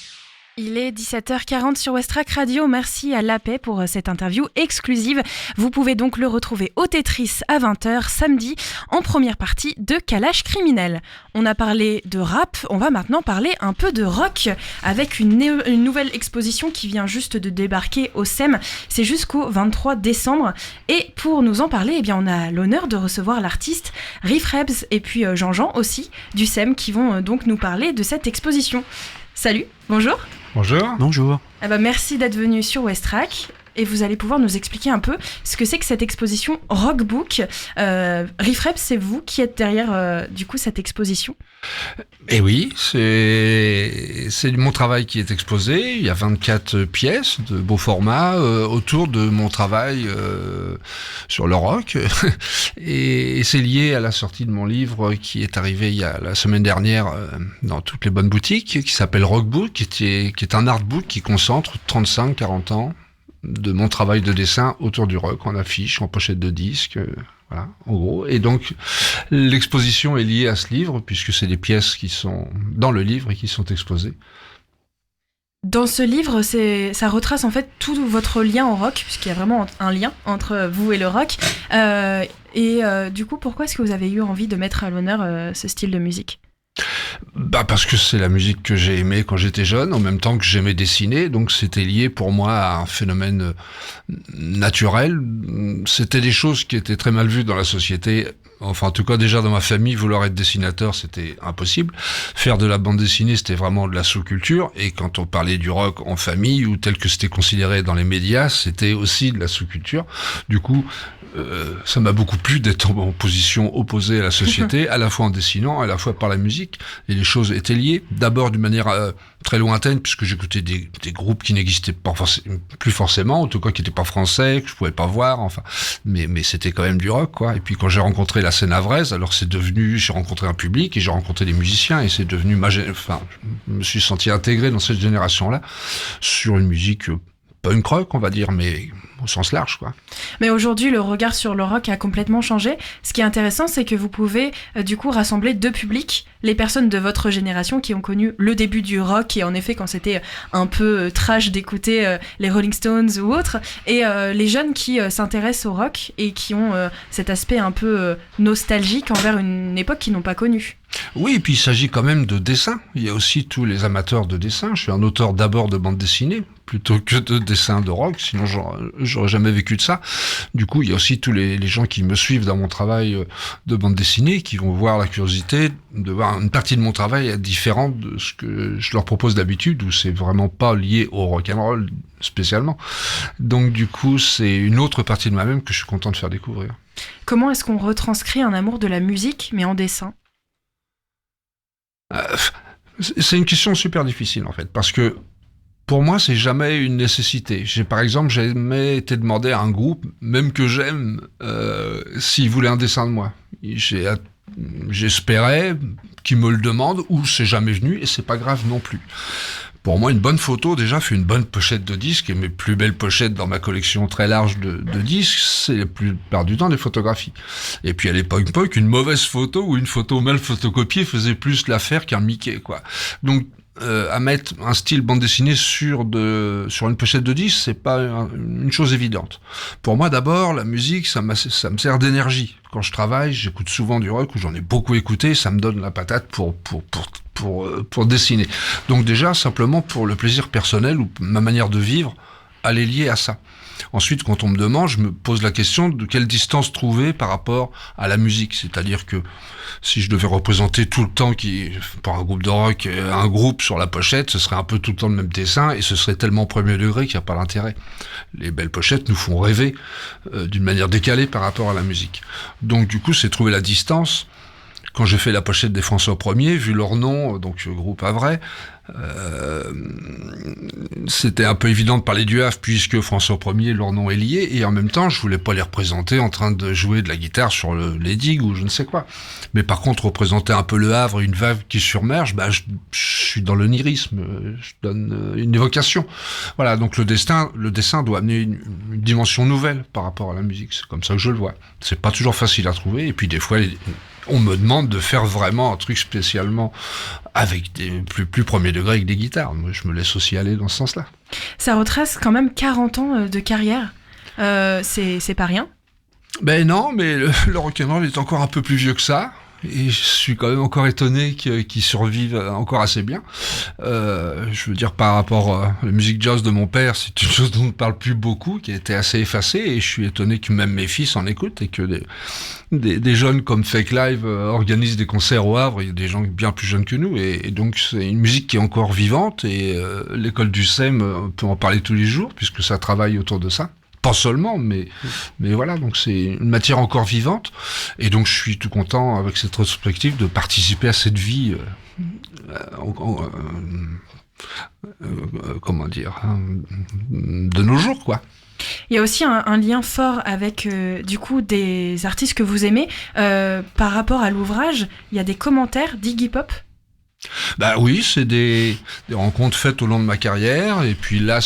Il est 17h40 sur Westrack Radio. Merci à La Paix pour cette interview exclusive. Vous pouvez donc le retrouver au Tetris à 20h samedi en première partie de Kalash Criminel. On a parlé de rap, on va maintenant parler un peu de rock avec une nouvelle exposition qui vient juste de débarquer au SEM. C'est jusqu'au 23 décembre. Et pour nous en parler, eh bien, on a l'honneur de recevoir l'artiste Riff Rebs et puis Jean-Jean aussi du SEM qui vont donc nous parler de cette exposition. Salut, bonjour. Bonjour. Bonjour. Ah bah merci d'être venu sur Westrack et vous allez pouvoir nous expliquer un peu ce que c'est que cette exposition Rockbook. Riff Rebs, c'est vous qui êtes derrière du coup cette exposition. Et oui, c'est mon travail qui est exposé. Il y a 24 pièces de beau format autour de mon travail sur le rock. Et c'est lié à la sortie de mon livre qui est arrivé il y a la semaine dernière dans toutes les bonnes boutiques, qui s'appelle Rockbook, qui est un artbook qui concentre 35-40 ans de mon travail de dessin autour du rock, en affiche, en pochette de disque, voilà, en gros. Et donc, l'exposition est liée à ce livre, puisque c'est des pièces qui sont dans le livre et qui sont exposées. Dans ce livre, ça retrace en fait tout votre lien au rock, puisqu'il y a vraiment un lien entre vous et le rock. Du coup, pourquoi est-ce que vous avez eu envie de mettre à l'honneur ce style de musique ? Parce que c'est la musique que j'ai aimée quand j'étais jeune, en même temps que j'aimais dessiner, donc c'était lié pour moi à un phénomène naturel. C'était des choses qui étaient très mal vues dans la société. Enfin, en tout cas, déjà dans ma famille, vouloir être dessinateur, c'était impossible. Faire de la bande dessinée, c'était vraiment de la sous-culture. Et quand on parlait du rock en famille, ou tel que c'était considéré dans les médias, c'était aussi de la sous-culture. Du coup, ça m'a beaucoup plu d'être en position opposée à la société, à la fois en dessinant, à la fois par la musique. Et les choses étaient liées. D'abord d'une manière très lointaine, puisque j'écoutais des groupes qui n'existaient pas plus forcément, en tout cas qui n'étaient pas français, que je pouvais pas voir, enfin. Mais c'était quand même du rock, quoi. Et puis quand j'ai rencontré la scène havraise, alors j'ai rencontré un public et j'ai rencontré des musiciens et c'est devenu je me suis senti intégré dans cette génération-là sur une musique punk rock, on va dire, mais au sens large, quoi. Mais aujourd'hui, le regard sur le rock a complètement changé. Ce qui est intéressant, c'est que vous pouvez du coup rassembler deux publics, les personnes de votre génération qui ont connu le début du rock et en effet quand c'était un peu trash d'écouter les Rolling Stones ou autres, et les jeunes qui s'intéressent au rock et qui ont cet aspect un peu nostalgique envers une époque qu'ils n'ont pas connue. Oui, et puis il s'agit quand même de dessin. Il y a aussi tous les amateurs de dessin. Je suis un auteur d'abord de bande dessinée, plutôt que de dessin de rock, sinon j'aurais jamais vécu de ça. Du coup, il y a aussi tous les gens qui me suivent dans mon travail de bande dessinée, qui vont voir la curiosité de voir une partie de mon travail différente de ce que je leur propose d'habitude, où c'est vraiment pas lié au rock'n'roll spécialement. Donc du coup, c'est une autre partie de moi-même que je suis content de faire découvrir. Comment est-ce qu'on retranscrit un amour de la musique, mais en dessin ? C'est une question super difficile en fait, parce que pour moi c'est jamais une nécessité. Par exemple, j'ai jamais été demandé à un groupe, même que j'aime, s'il voulait un dessin de moi. J'espérais qu'ils me le demandent, ou c'est jamais venu, et c'est pas grave non plus. Pour moi, une bonne photo, déjà, fait une bonne pochette de disques, et mes plus belles pochettes dans ma collection très large de disques, c'est la plupart du temps des photographies. Et puis à l'époque, une mauvaise photo ou une photo mal photocopiée faisait plus l'affaire qu'un Mickey, quoi. Donc, à mettre un style bande dessinée sur une pochette de disque, c'est pas une chose évidente. Pour moi, d'abord, la musique, ça me sert d'énergie. Quand je travaille, j'écoute souvent du rock, où j'en ai beaucoup écouté, ça me donne la patate pour dessiner. Donc déjà, simplement pour le plaisir personnel ou ma manière de vivre, à les lier à ça. Ensuite, quand on me demande, je me pose la question de quelle distance trouver par rapport à la musique. C'est-à-dire que si je devais représenter tout le temps, pour un groupe de rock, un groupe sur la pochette, ce serait un peu tout le temps le même dessin et ce serait tellement premier degré qu'il n'y a pas d'intérêt. Les belles pochettes nous font rêver d'une manière décalée par rapport à la musique. Donc du coup, c'est trouver la distance. Quand j'ai fait la pochette des François Ier, vu leur nom, donc groupe Havrais, c'était un peu évident de parler du Havre puisque François Ier, leur nom est lié, et en même temps, je voulais pas les représenter en train de jouer de la guitare sur les digues ou je ne sais quoi. Mais par contre, représenter un peu le Havre, une vague qui surmerge, je suis dans l'onirisme, je donne une évocation. Voilà, donc le dessin doit amener une dimension nouvelle par rapport à la musique. C'est comme ça que je le vois. C'est pas toujours facile à trouver, et puis des fois, on me demande de faire vraiment un truc spécialement avec des plus premier degré avec des guitares. Moi, je me laisse aussi aller dans ce sens-là. Ça retrace quand même 40 ans de carrière. C'est pas rien. Ben non, mais le rock'n'roll est encore un peu plus vieux que ça. Et je suis quand même encore étonné qu'il survive encore assez bien. Je veux dire, par rapport à la musique jazz de mon père, c'est une chose dont on ne parle plus beaucoup, qui a été assez effacée, et je suis étonné que même mes fils en écoutent, et que des jeunes comme Fake Live organisent des concerts au Havre. Il y a des gens bien plus jeunes que nous, et donc c'est une musique qui est encore vivante, et l'école du SEM peut en parler tous les jours, puisque ça travaille autour de ça. Pas seulement, mais voilà, donc c'est une matière encore vivante, et donc je suis tout content avec cette rétrospective de participer à cette vie, comment dire, de nos jours, quoi. Il y a aussi un lien fort avec du coup des artistes que vous aimez par rapport à l'ouvrage. Il y a des commentaires d'Iggy Pop. Bah oui, c'est des rencontres faites au long de ma carrière, et puis là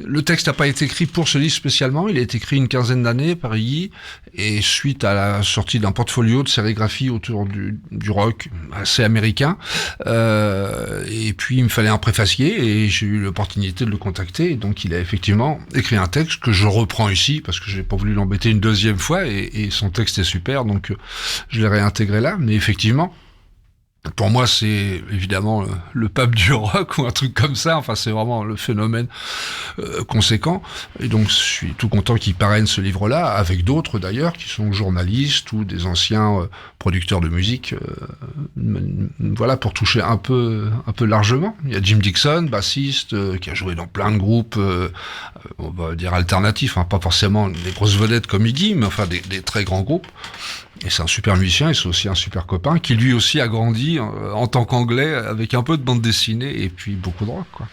le texte n'a pas été écrit pour ce livre spécialement, il a été écrit une quinzaine d'années par Iggy, et suite à la sortie d'un portfolio de sérigraphie autour du rock assez américain, et puis il me fallait un préfacier, et j'ai eu l'opportunité de le contacter, et donc il a effectivement écrit un texte que je reprends ici, parce que j'ai pas voulu l'embêter une deuxième fois, et son texte est super, donc je l'ai réintégré là, mais effectivement, pour moi, c'est évidemment le pape du rock ou un truc comme ça. Enfin, c'est vraiment le phénomène conséquent. Et donc, je suis tout content qu'il parraine ce livre-là, avec d'autres d'ailleurs, qui sont journalistes ou des anciens producteurs de musique. Voilà, pour toucher un peu largement. Il y a Jim Dixon, bassiste, qui a joué dans plein de groupes, on va dire alternatifs, hein, pas forcément des grosses vedettes comme Iggy, mais enfin des très grands groupes. Et c'est un super musicien, et c'est aussi un super copain, qui lui aussi a grandi en tant qu'anglais, avec un peu de bande dessinée, et puis beaucoup de rock, quoi.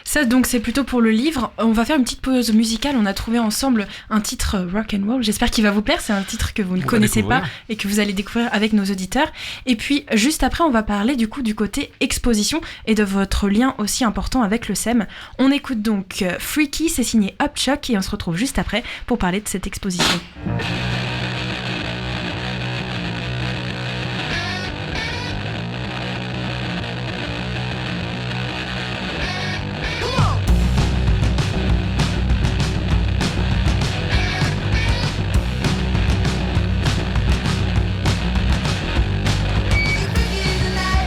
Ça, donc, c'est plutôt pour le livre. On va faire une petite pause musicale. On a trouvé ensemble un titre rock and roll. J'espère qu'il va vous plaire. C'est un titre que vous ne connaissez pas et que vous allez découvrir avec nos auditeurs. Et puis, juste après, on va parler du coup du côté exposition et de votre lien aussi important avec le SEM. On écoute donc Freaky, c'est signé Upchuck, et on se retrouve juste après pour parler de cette exposition. Should I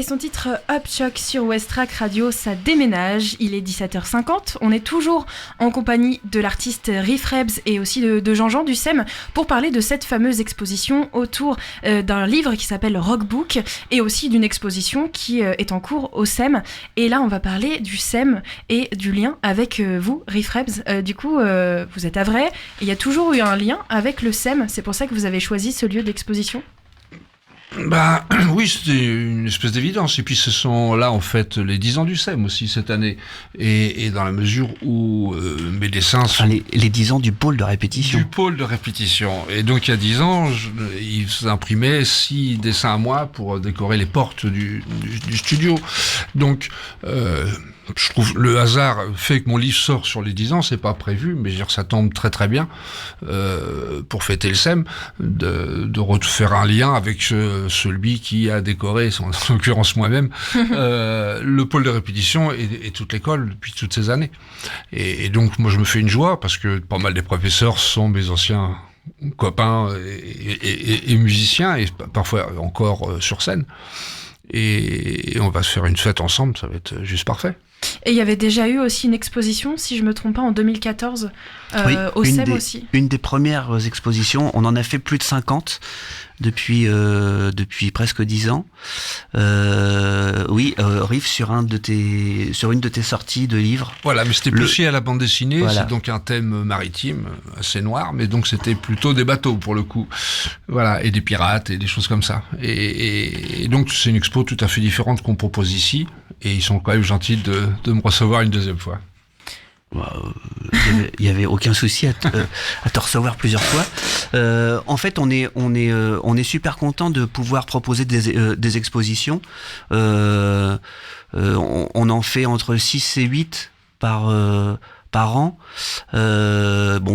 son titre Upchuck sur Westrack Radio, ça déménage. Il est 17h50. On est toujours en compagnie de l'artiste Riff Rebs et aussi de Jean-Jean du SEM pour parler de cette fameuse exposition autour d'un livre qui s'appelle Rockbook et aussi d'une exposition qui est en cours au SEM. Et là, on va parler du SEM et du lien avec vous, Riff Rebs. Du coup, vous êtes à Vray. Il y a toujours eu un lien avec le SEM. C'est pour ça que vous avez choisi ce lieu d'exposition ? Bah oui, c'était une espèce d'évidence. Et puis ce sont là en fait les 10 ans du SEM aussi cette année. Et dans la mesure où mes dessins sont... les 10 ans du pôle de répétition. Du pôle de répétition. Et donc il y a 10 ans, ils imprimaient 6 dessins à moi pour décorer les portes du studio. Donc... je trouve le hasard fait que mon livre sort sur les 10 ans, c'est pas prévu, mais je veux dire, ça tombe très très bien pour fêter le SEM de refaire un lien avec celui qui a décoré, en l'occurrence moi-même, le pôle de répétition et toute l'école depuis toutes ces années. Et donc moi je me fais une joie parce que pas mal des professeurs sont mes anciens copains et musiciens et parfois encore sur scène. Et on va se faire une fête ensemble, ça va être juste parfait. Et il y avait déjà eu aussi une exposition, si je ne me trompe pas, en 2014, au SEM aussi. Une des premières expositions, on en a fait plus de 50 depuis presque 10 ans. Riff, sur une de tes sorties de livres. Voilà, mais c'était plus lié à la bande dessinée, voilà. C'est donc un thème maritime, assez noir, mais donc c'était plutôt des bateaux pour le coup. Voilà, et des pirates et des choses comme ça. Et donc c'est une expo tout à fait différente qu'on propose ici, et ils sont quand même gentils de me recevoir une deuxième fois. Il y avait aucun souci à te recevoir plusieurs fois. En fait, on est super content de pouvoir proposer des expositions. On en fait entre 6 et 8 par an. Il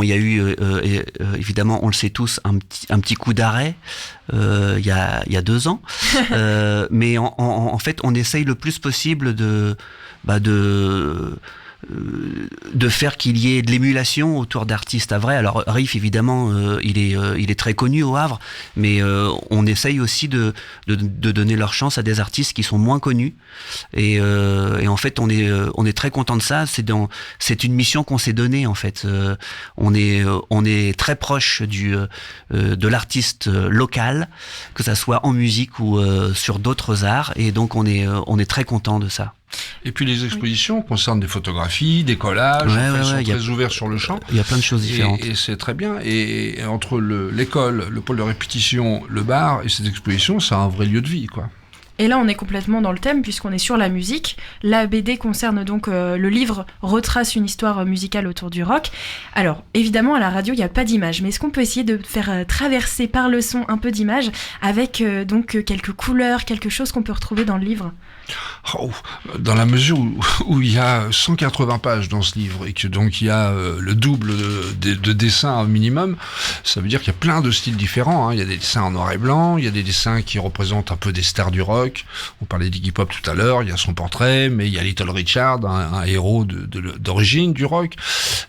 y a eu évidemment, on le sait tous, un petit coup d'arrêt il y a 2 ans. Mais en fait, on essaye le plus possible de faire qu'il y ait de l'émulation autour d'artistes à Vray. Alors Riff, évidemment, il est très connu au Havre, mais on essaye aussi de donner leur chance à des artistes qui sont moins connus. Et en fait, on est très content de ça. C'est une mission qu'on s'est donnée en fait. On est très proche de l'artiste local, que ça soit en musique ou sur d'autres arts. Et donc on est très content de ça. Et puis les expositions concernent des photographies, des collages, ils sont très ouverts sur le champ. Il y a plein de choses différentes. Et c'est très bien. Et entre l'école, le pôle de répétition, le bar et ces expositions, c'est un vrai lieu de vie, quoi. Et là, on est complètement dans le thème puisqu'on est sur la musique. La BD concerne donc le livre retrace une histoire musicale autour du rock. Alors, évidemment, à la radio, il n'y a pas d'image, mais est-ce qu'on peut essayer de faire traverser par le son un peu d'images avec donc quelques couleurs, quelque chose qu'on peut retrouver dans le livre ? Dans la mesure où il y a 180 pages dans ce livre et que donc il y a le double de dessins au minimum, ça veut dire qu'il y a plein de styles différents. Il y a des dessins en noir et blanc, il y a des dessins qui représentent un peu des stars du rock. On parlait d'Iggy Pop tout à l'heure, il y a son portrait, mais il y a Little Richard, un héros d'origine du rock,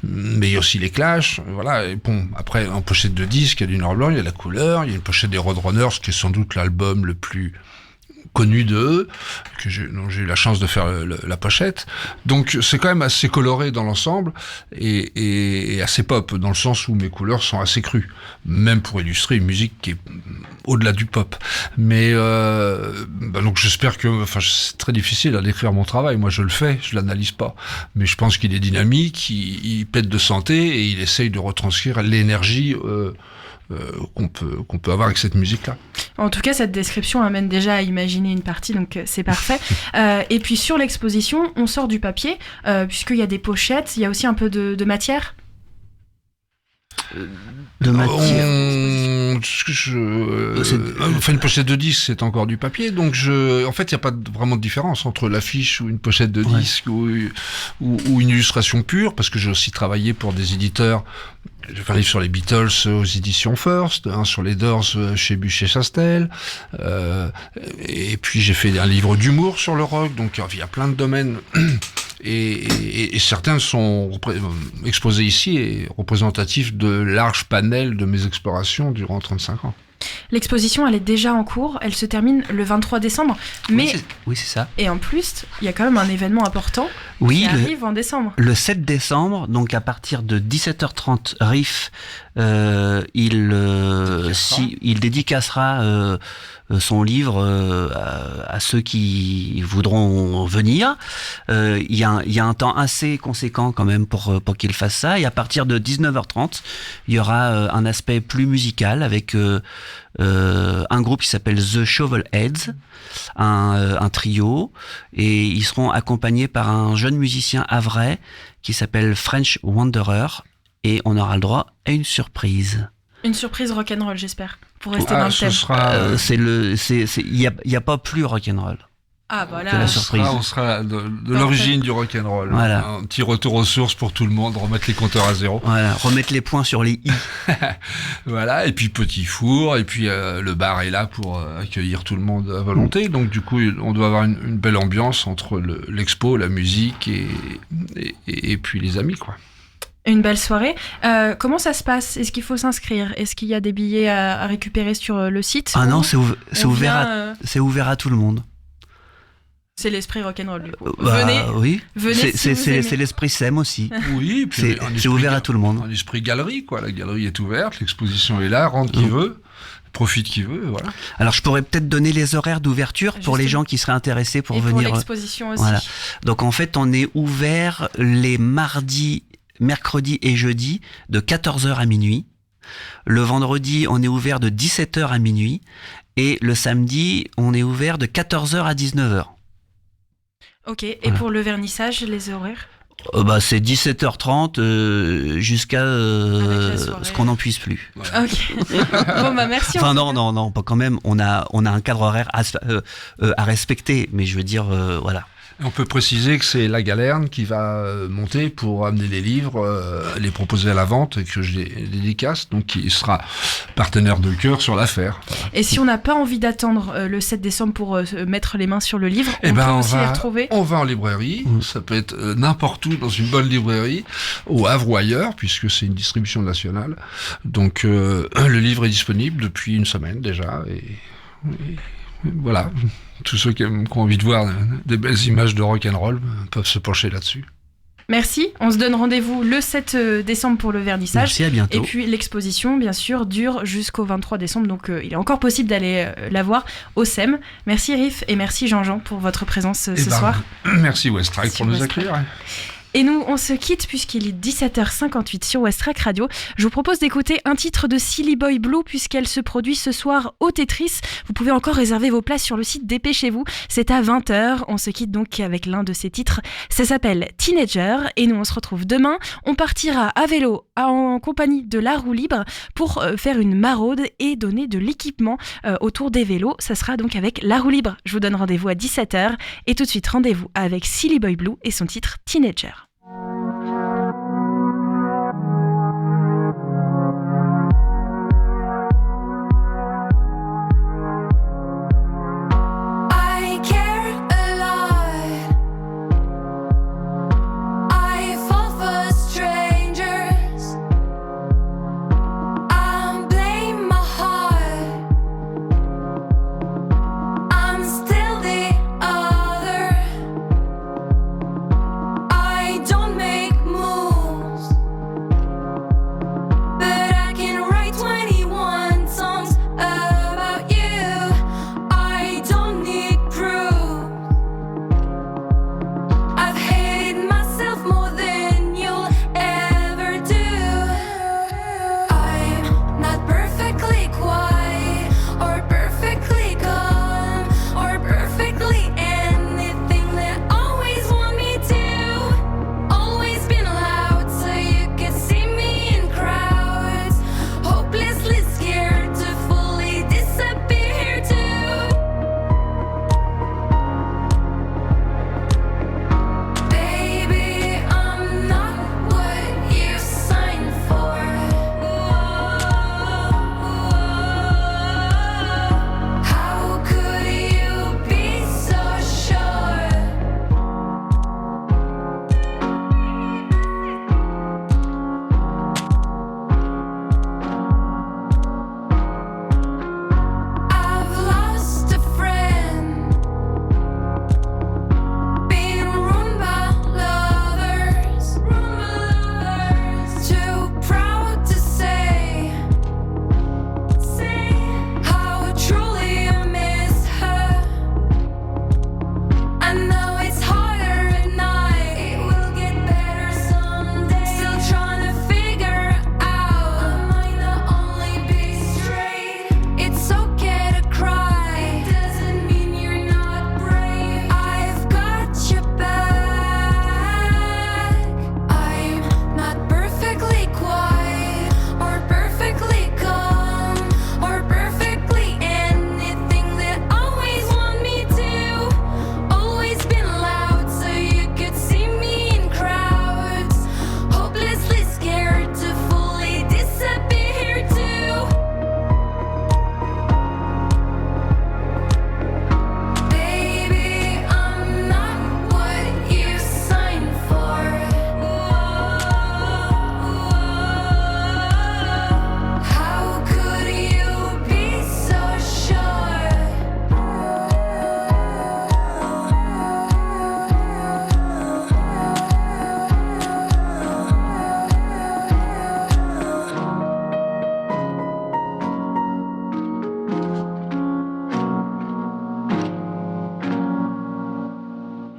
mais il y a aussi les Clash. Voilà. Et bon, après, en pochette de disque, il y a du noir et blanc, il y a la couleur, il y a une pochette des Roadrunners, qui est sans doute l'album le plus connu d'eux, dont j'ai eu la chance de faire la pochette. Donc c'est quand même assez coloré dans l'ensemble et assez pop, dans le sens où mes couleurs sont assez crues, même pour illustrer une musique qui est au-delà du pop. Mais donc j'espère que... c'est très difficile à décrire mon travail. Moi je le fais, je l'analyse pas. Mais je pense qu'il est dynamique, il pète de santé et il essaye de retranscrire l'énergie qu'on peut avoir avec cette musique-là. En tout cas, cette description amène déjà à imaginer une partie, donc c'est parfait. Et puis sur l'exposition, on sort du papier, puisqu'il y a des pochettes, il y a aussi un peu de matière. De matière. Une pochette de disque, c'est encore du papier, donc en fait, il n'y a pas vraiment de différence entre l'affiche ou une pochette de disque ou une illustration pure, parce que j'ai aussi travaillé pour des éditeurs. J'ai fait un livre sur les Beatles aux éditions First, sur les Doors chez Buchet-Chastel, et puis j'ai fait un livre d'humour sur le rock, donc il y a plein de domaines, et certains sont exposés ici et représentatifs de larges panels de mes explorations durant 35 ans. L'exposition, elle est déjà en cours, elle se termine le 23 décembre, mais... Oui, c'est ça. Et en plus, il y a quand même un événement important qui arrive en décembre. Le 7 décembre, donc à partir de 17h30, Riff, il dédicacera son livre à ceux qui voudront venir. Il y a un temps assez conséquent quand même pour qu'il fasse ça. Et à partir de 19h30, il y aura un aspect plus musical avec un groupe qui s'appelle The Shovelheads, un trio, et ils seront accompagnés par un jeune musicien havrais qui s'appelle French Wanderer, et on aura le droit à une surprise. Une surprise rock'n'roll, j'espère, pour rester dans le thème. Il n'y a pas plus rock'n'roll. Ah, voilà. Que la surprise. On sera de l'origine du rock'n'roll. Voilà. Un petit retour aux sources pour tout le monde, remettre les compteurs à zéro. Voilà, remettre les points sur les i. Voilà, et puis petit four, et puis le bar est là pour accueillir tout le monde à volonté. Donc du coup, on doit avoir une belle ambiance entre l'expo, la musique et puis les amis, quoi. Une belle soirée. Comment ça se passe ? Est-ce qu'il faut s'inscrire ? Est-ce qu'il y a des billets à récupérer sur le site ? Ah non, c'est ouvert à tout le monde. C'est l'esprit rock'n'roll du coup. Venez. Oui. Venez. C'est l'esprit SEM aussi. Oui. Puis c'est ouvert à tout le monde. Un esprit galerie, quoi. La galerie est ouverte, l'exposition est là, rentre qui veut, profite qui veut, voilà. Alors je pourrais peut-être donner les horaires d'ouverture pour les gens qui seraient intéressés pour venir. Pour l'exposition aussi. Voilà. Donc en fait, on est ouvert les mardis, mercredis et jeudis de 14h à minuit. Le vendredi, on est ouvert de 17h à minuit. Et le samedi, on est ouvert de 14h à 19h. Ok, et pour le vernissage, les horaires ? C'est 17h30 jusqu'à ce qu'on n'en puisse plus. Voilà. Ok. Bon, merci. Enfin non, pas quand même. On a un cadre horaire à respecter, mais je veux dire, voilà. On peut préciser que c'est la Galerne qui va monter pour amener les livres, les proposer à la vente et que je les dédicace, donc qui sera partenaire de cœur sur l'affaire. Voilà. Et si on n'a pas envie d'attendre le 7 décembre pour mettre les mains sur le livre, on peut aussi les retrouver. On va en librairie, ça peut être n'importe où dans une bonne librairie, au Havre ou ailleurs, puisque c'est une distribution nationale. Donc le livre est disponible depuis une semaine déjà, et voilà. Tous ceux qui ont envie de voir des belles images de rock'n'roll peuvent se pencher là-dessus. Merci, on se donne rendez-vous le 7 décembre pour le vernissage. Merci, à bientôt. Et puis l'exposition, bien sûr, dure jusqu'au 23 décembre, donc il est encore possible d'aller la voir au SEM. Merci Riff et merci Jean-Jean pour votre présence ce soir. Merci Westrack pour nous accueillir. Et nous, on se quitte puisqu'il est 17h58 sur Westrack Radio. Je vous propose d'écouter un titre de Silly Boy Blue puisqu'elle se produit ce soir au Tetris. Vous pouvez encore réserver vos places sur le site Dépêchez-vous. C'est à 20h. On se quitte donc avec l'un de ces titres. Ça s'appelle Teenager et nous, on se retrouve demain. On partira à vélo en compagnie de La Roue Libre pour faire une maraude et donner de l'équipement autour des vélos. Ça sera donc avec La Roue Libre. Je vous donne rendez-vous à 17h et tout de suite rendez-vous avec Silly Boy Blue et son titre Teenager.